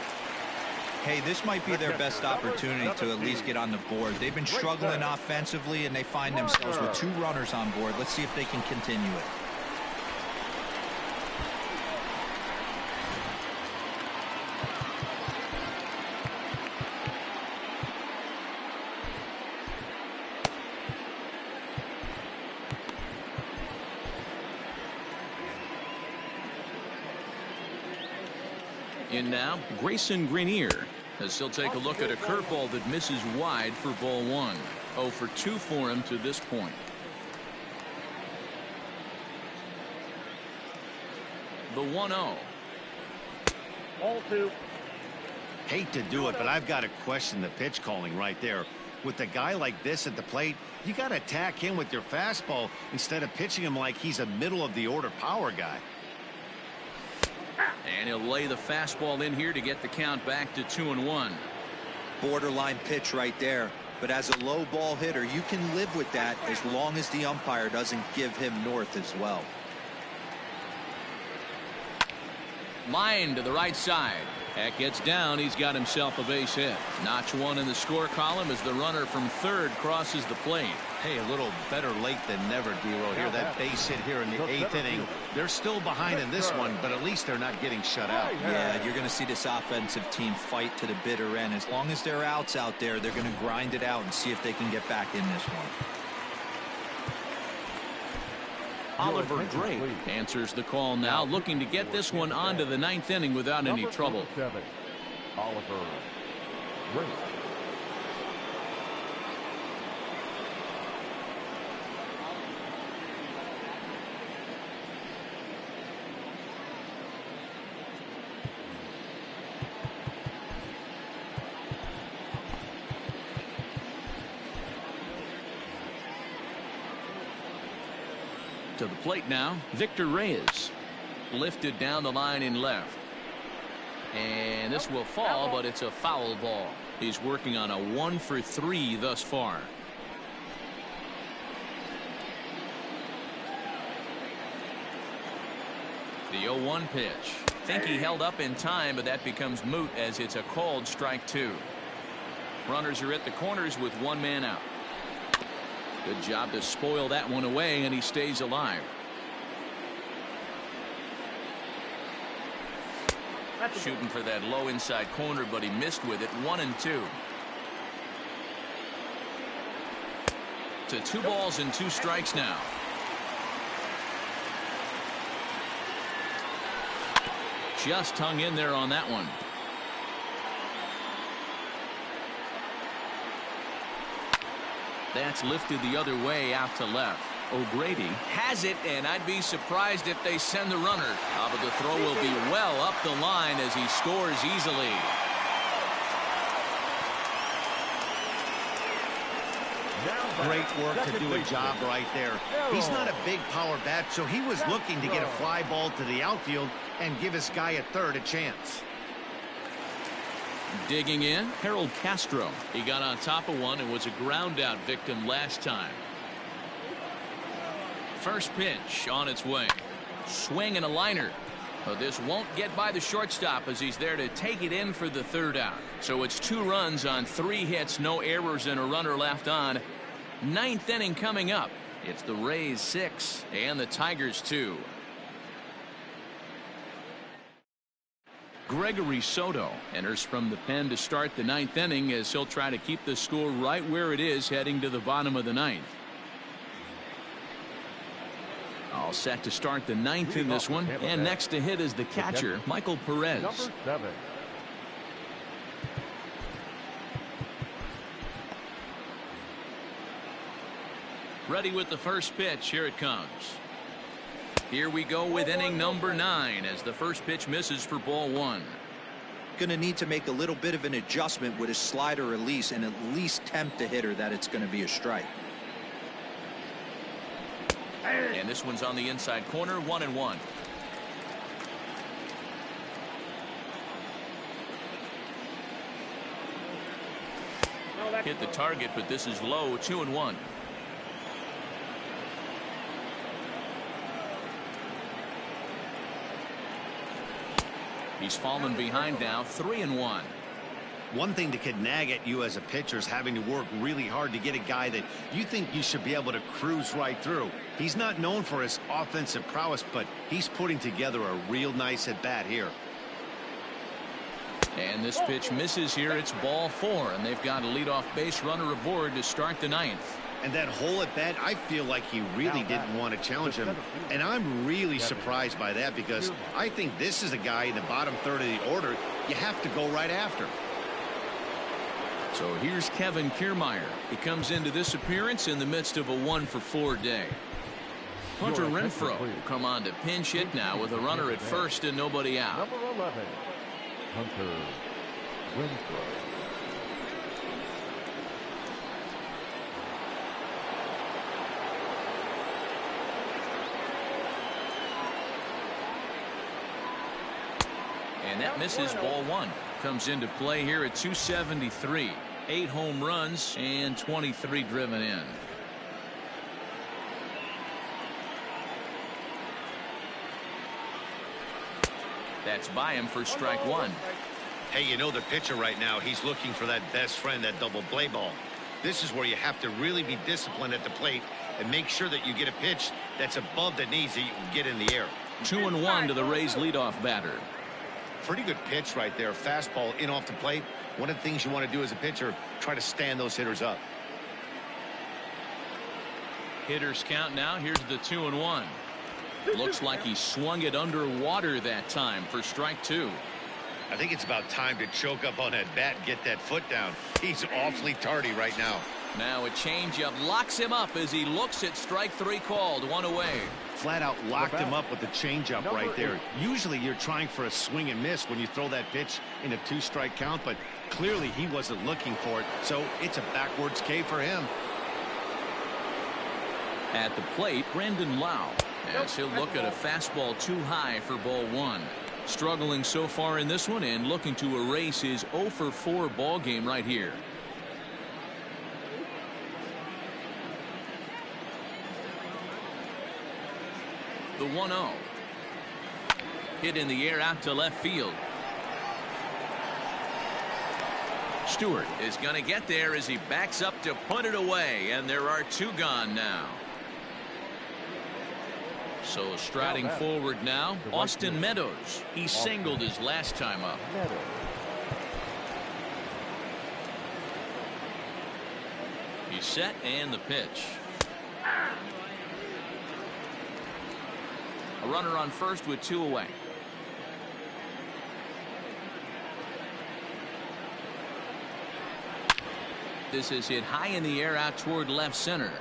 Hey, this might be their best opportunity to at least get on the board. They've been struggling offensively, and they find themselves with 2 runners on board. Let's see if they can continue it. In now, Grayson Grenier, as he'll take a look at a curveball that misses wide for ball 1. 0 for 2 for him to this point. The 1-0. Ball 2. Hate to do it, but I've got to question the pitch calling right there. With a guy like this at the plate, you got to attack him with your fastball instead of pitching him like he's a middle of the order power guy. And he'll lay the fastball in here to get the count back to 2-1. Borderline pitch right there. But as a low ball hitter, you can live with that as long as the umpire doesn't give him north as well. Line to the right side. That gets down. He's got himself a base hit. Notch 1 in the score column as the runner from third crosses the plate. Hey, a little better late than never, D-Row. Here, that base hit here in the 8th inning. They're still behind in this one, but at least they're not getting shut out. Yeah, you're going to see this offensive team fight to the bitter end. As long as there are outs out there, they're going to grind it out and see if they can get back in this one. Oliver Drake answers the call now, looking to get this one onto the 9th inning without any trouble. Oliver Drake. To the plate now, Victor Reyes. Lifted down the line in left. And this will fall, but it's a foul ball. He's working on a 1 for 3 thus far. The 0-1 pitch. Think he held up in time, but that becomes moot as it's a called strike 2. Runners are at the corners with 1 man out. Good job to spoil that one away, and he stays alive. Shooting for that low inside corner, but he missed with it. 1-2. To 2 balls and 2 strikes now. Just hung in there on that one. That's lifted the other way out to left. O'Grady has it, and I'd be surprised if they send the runner. But the throw will be well up the line as he scores easily. Great work to do a job right there. He's not a big power bat, so he was looking to get a fly ball to the outfield and give his guy at third a chance. Digging in, Harold Castro. He got on top of one and was a ground out victim last time. First pitch on its way. Swing and a liner. But this won't get by the shortstop as he's there to take it in for the third out. So it's 2 runs on 3 hits, no errors, and a runner left on. 9th inning coming up. It's the Rays 6 and the Tigers 2. Gregory Soto enters from the pen to start the 9th inning as he'll try to keep the score right where it is heading to the bottom of the 9th. All set to start the 9th in this one, and next to hit is the catcher, Michael Perez. Number 7. Ready with the first pitch. Here it comes. Here we go with inning number 9 as the first pitch misses for ball 1. Going to need to make a little bit of an adjustment with his slider release and at least tempt the hitter that it's going to be a strike. And this one's on the inside corner, 1-1. Hit the target, but this is low, 2-1. He's fallen behind now, 3-1. One thing that could nag at you as a pitcher is having to work really hard to get a guy that you think you should be able to cruise right through. He's not known for his offensive prowess, but he's putting together a real nice at bat here. And this pitch misses here. It's ball 4, and they've got a leadoff base runner aboard to start the 9th. And that hole at bat, I feel like he really didn't want to challenge him. And I'm really surprised by that because I think this is a guy in the bottom third of the order you have to go right after. So here's Kevin Kiermaier. He comes into this appearance in the midst of a 1-for-4 day. Hunter Renfroe will come on to pinch hit now with a runner at first and nobody out. Number 11, Hunter Renfroe. And that misses ball 1. Comes into play here at 273. 8 home runs and 23 driven in. That's by him for strike 1. Hey, you know the pitcher right now, he's looking for that best friend, that double play ball. This is where you have to really be disciplined at the plate and make sure that you get a pitch that's above the knees that you can get in the air. 2-1 to the Rays leadoff batter. Pretty good pitch right there. Fastball in off the plate. One of the things you want to do as a pitcher, try to stand those hitters up. Hitters count now. Here's the 2-1. Looks like he swung it underwater that time for strike 2. I think it's about time to choke up on that bat and get that foot down. He's awfully tardy right now. Now a changeup locks him up as he looks at strike 3 called. 1 away. Flat out locked him up with the changeup right there. Usually you're trying for a swing and miss when you throw that pitch in a 2-strike count, but clearly he wasn't looking for it, so it's a backwards K for him. At the plate, Brandon Lau, as he'll look at a fastball too high for ball 1. Struggling so far in this one and looking to erase his 0-for-4 ball game right here. The 1-0. Hit in the air out to left field. Stewart is going to get there as he backs up to put it away, and there are 2 gone now. So striding forward now, Austin Meadows. He singled his last time up. He's set and the pitch. A runner on first with 2 away. This is hit high in the air out toward left center.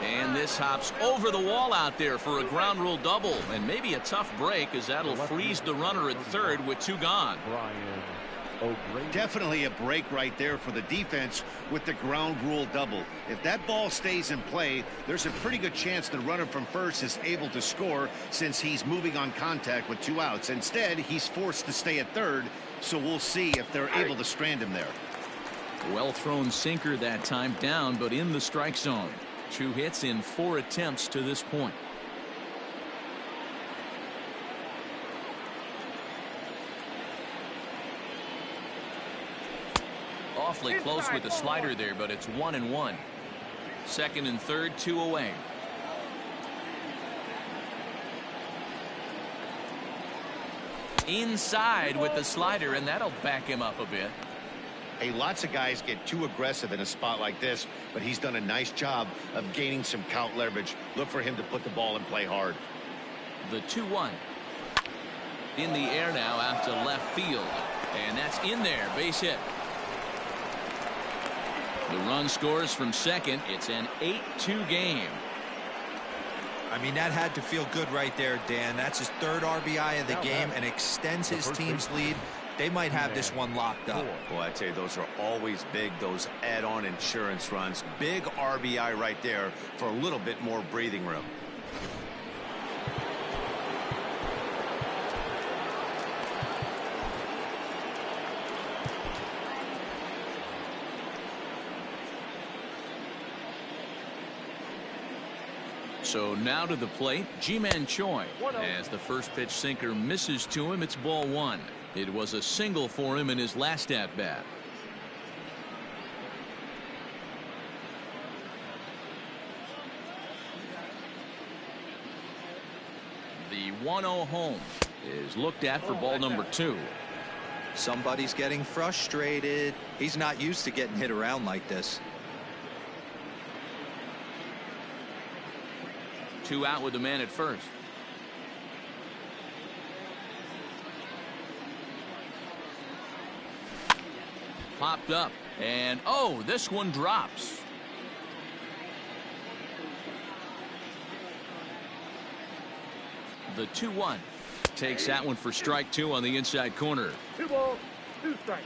And this hops over the wall out there for a ground rule double, and maybe a tough break, as that'll freeze the runner at third with 2 gone. Definitely a break right there for the defense with the ground rule double. If that ball stays in play, there's a pretty good chance the runner from first is able to score, since he's moving on contact with 2 outs. Instead, he's forced to stay at third, so we'll see if they're able to strand him there. Well thrown sinker that time, down but in the strike zone. 2 hits in 4 attempts to this point. Awfully close with the slider there, but it's 1-1. Second and third, 2 away. Inside with the slider, and that'll back him up a bit. Hey, lots of guys get too aggressive in a spot like this, but he's done a nice job of gaining some count leverage. Look for him to put the ball in play hard. The 2-1. In the air now out to left field, and that's in there, base hit. The run scores from second. It's an 8-2 game. I mean, that had to feel good right there, Dan. That's his 3rd RBI of the game and extends his team's lead. They might have this one locked up. Boy, I tell you, those are always big, those add-on insurance runs. Big RBI right there for a little bit more breathing room. So now to the plate, Ji-Man Choi. As the first pitch sinker misses to him, it's ball 1. It was a single for him in his last at bat. The 1-0 home is looked at for ball number 2. Somebody's getting frustrated. He's not used to getting hit around like this. 2 out with the man at first. Popped up, and oh, this one drops. The 2-1 takes that one for strike 2 on the inside corner. 2 balls, 2 strikes.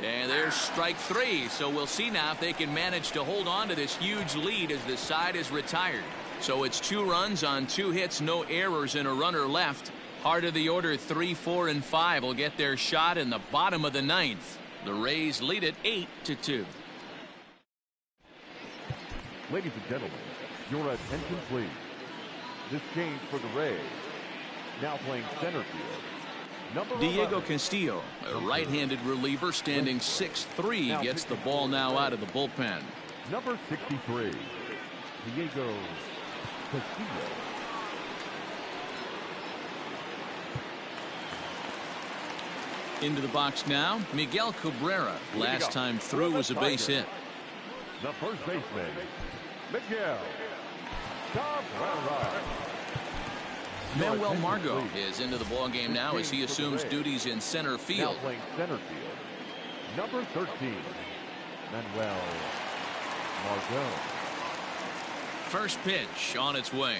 And there's strike 3, so we'll see now if they can manage to hold on to this huge lead as the side is retired. So it's 2 runs on 2 hits, no errors, and a runner left. Heart of the order, 3, 4, and 5 will get their shot in the bottom of the 9th. The Rays lead it 8-2. Ladies and gentlemen, your attention please. This change for the Rays. Now playing center field. Diego Castillo, a right-handed reliever standing 6'3", gets the ball now out of the bullpen. Number 63, Diego Castillo. Into the box now, Miguel Cabrera. Last time through was a base hit. The first baseman, Miguel Cabrera. Manuel Margot is into the ball game now as he assumes duties in center field. Now playing center field, number 13, Manuel Margot. First pitch on its way.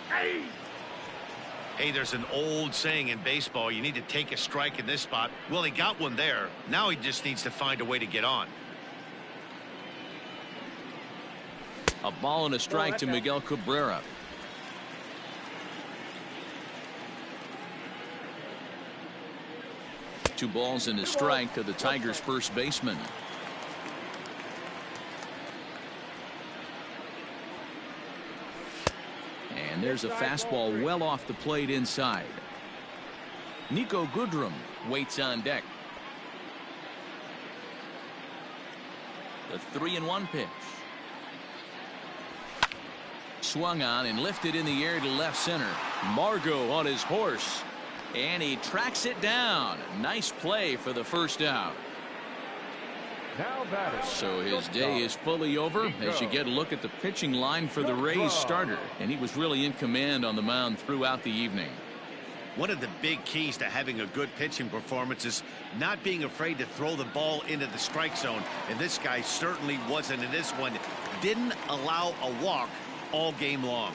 Hey, there's an old saying in baseball, you need to take a strike in this spot. Well, he got one there. Now he just needs to find a way to get on. A ball and a strike to Miguel Cabrera. Two balls and a strike to the Tigers' first baseman. And there's a fastball well off the plate inside. Nico Goodrum waits on deck. The 3-1 pitch. Swung on and lifted in the air to left center. Margot on his horse. And he tracks it down. Nice play for the first out. So his day is fully over as you get a look at the pitching line for the Rays starter. And he was really in command on the mound throughout the evening. One of the big keys to having a good pitching performance is not being afraid to throw the ball into the strike zone. And this guy certainly wasn't in this one. Didn't allow a walk all game long.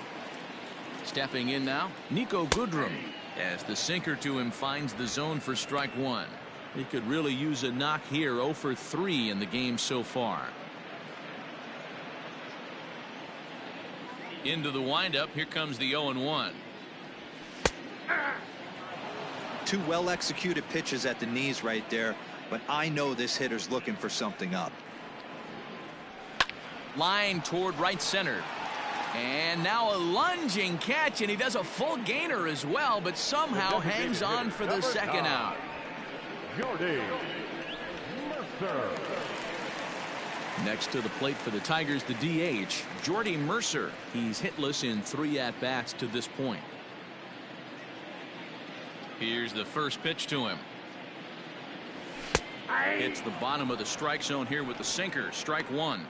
Stepping in now, Nico Goodrum, as the sinker to him finds the zone for strike one. He could really use a knock here. 0 for 3 in the game so far. Into the windup. Here comes the 0-1. Two well executed pitches at the knees right there, but I know this hitter's looking for something up. Line toward right center. And now a lunging catch, and he does a full gainer as well, but somehow hangs on for the second out. Jordy Mercer. Next to the plate for the Tigers, the DH, Jordy Mercer. He's hitless in 3 at-bats to this point. Here's the first pitch to him. Hits the bottom of the strike zone here with the sinker. Strike one.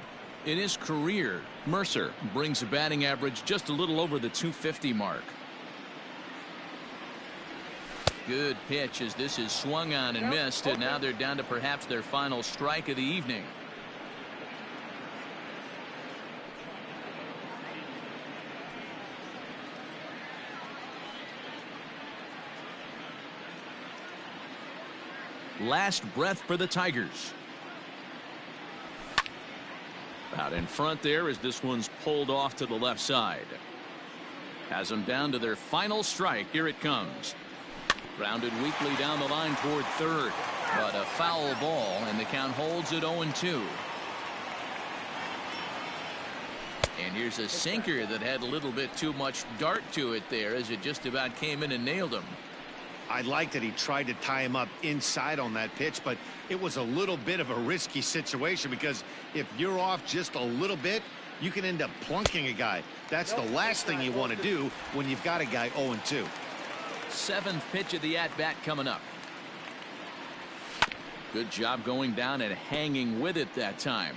In his career, Mercer brings a batting average just a little over the 250 mark. Good pitch as this is swung on and missed, and now they're down to perhaps their final strike of the evening. Last breath for the Tigers. Out in front there as this one's pulled off to the left side. Has them down to their final strike. Here it comes. Grounded weakly down the line toward third, but a foul ball, and the count holds at 0-2. And here's a sinker that had a little bit too much dart to it there as it just about came in and nailed him. I like that he tried to tie him up inside on that pitch, but it was a little bit of a risky situation because if you're off just a little bit, you can end up plunking a guy. That's the last thing you want to do when you've got a guy 0-2. 7th pitch of the at-bat coming up. Good job going down and hanging with it that time.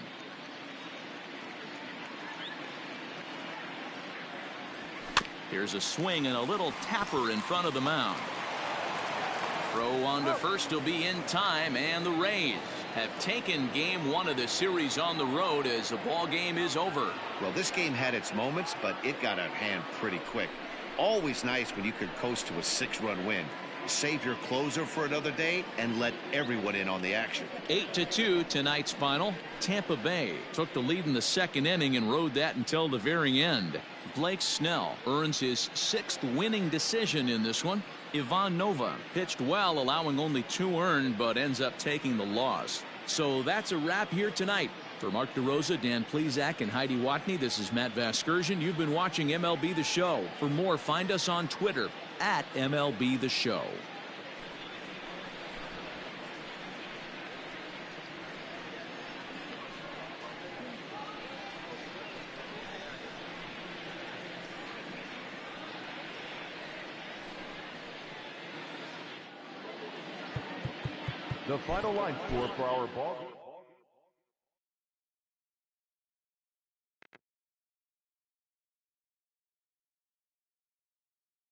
Here's a swing and a little tapper in front of the mound. Throw on to first will be in time, and the Rays have taken game one of the series on the road as the ball game is over. Well, this game had its moments, but it got out of hand pretty quick. Always nice when you could coast to a 6-run win. Save your closer for another day and let everyone in on the action. 8-2 tonight's final. Tampa Bay took the lead in the second inning and rode that until the very end. Blake Snell earns his 6th winning decision in this one. Ivan Nova pitched well, allowing only 2 earned, but ends up taking the loss. So that's a wrap here tonight. For Mark DeRosa, Dan Plesac, and Heidi Watney, this is Matt Vasgersian. You've been watching MLB The Show. For more, find us on Twitter at MLB The Show. The final line score for our ball game.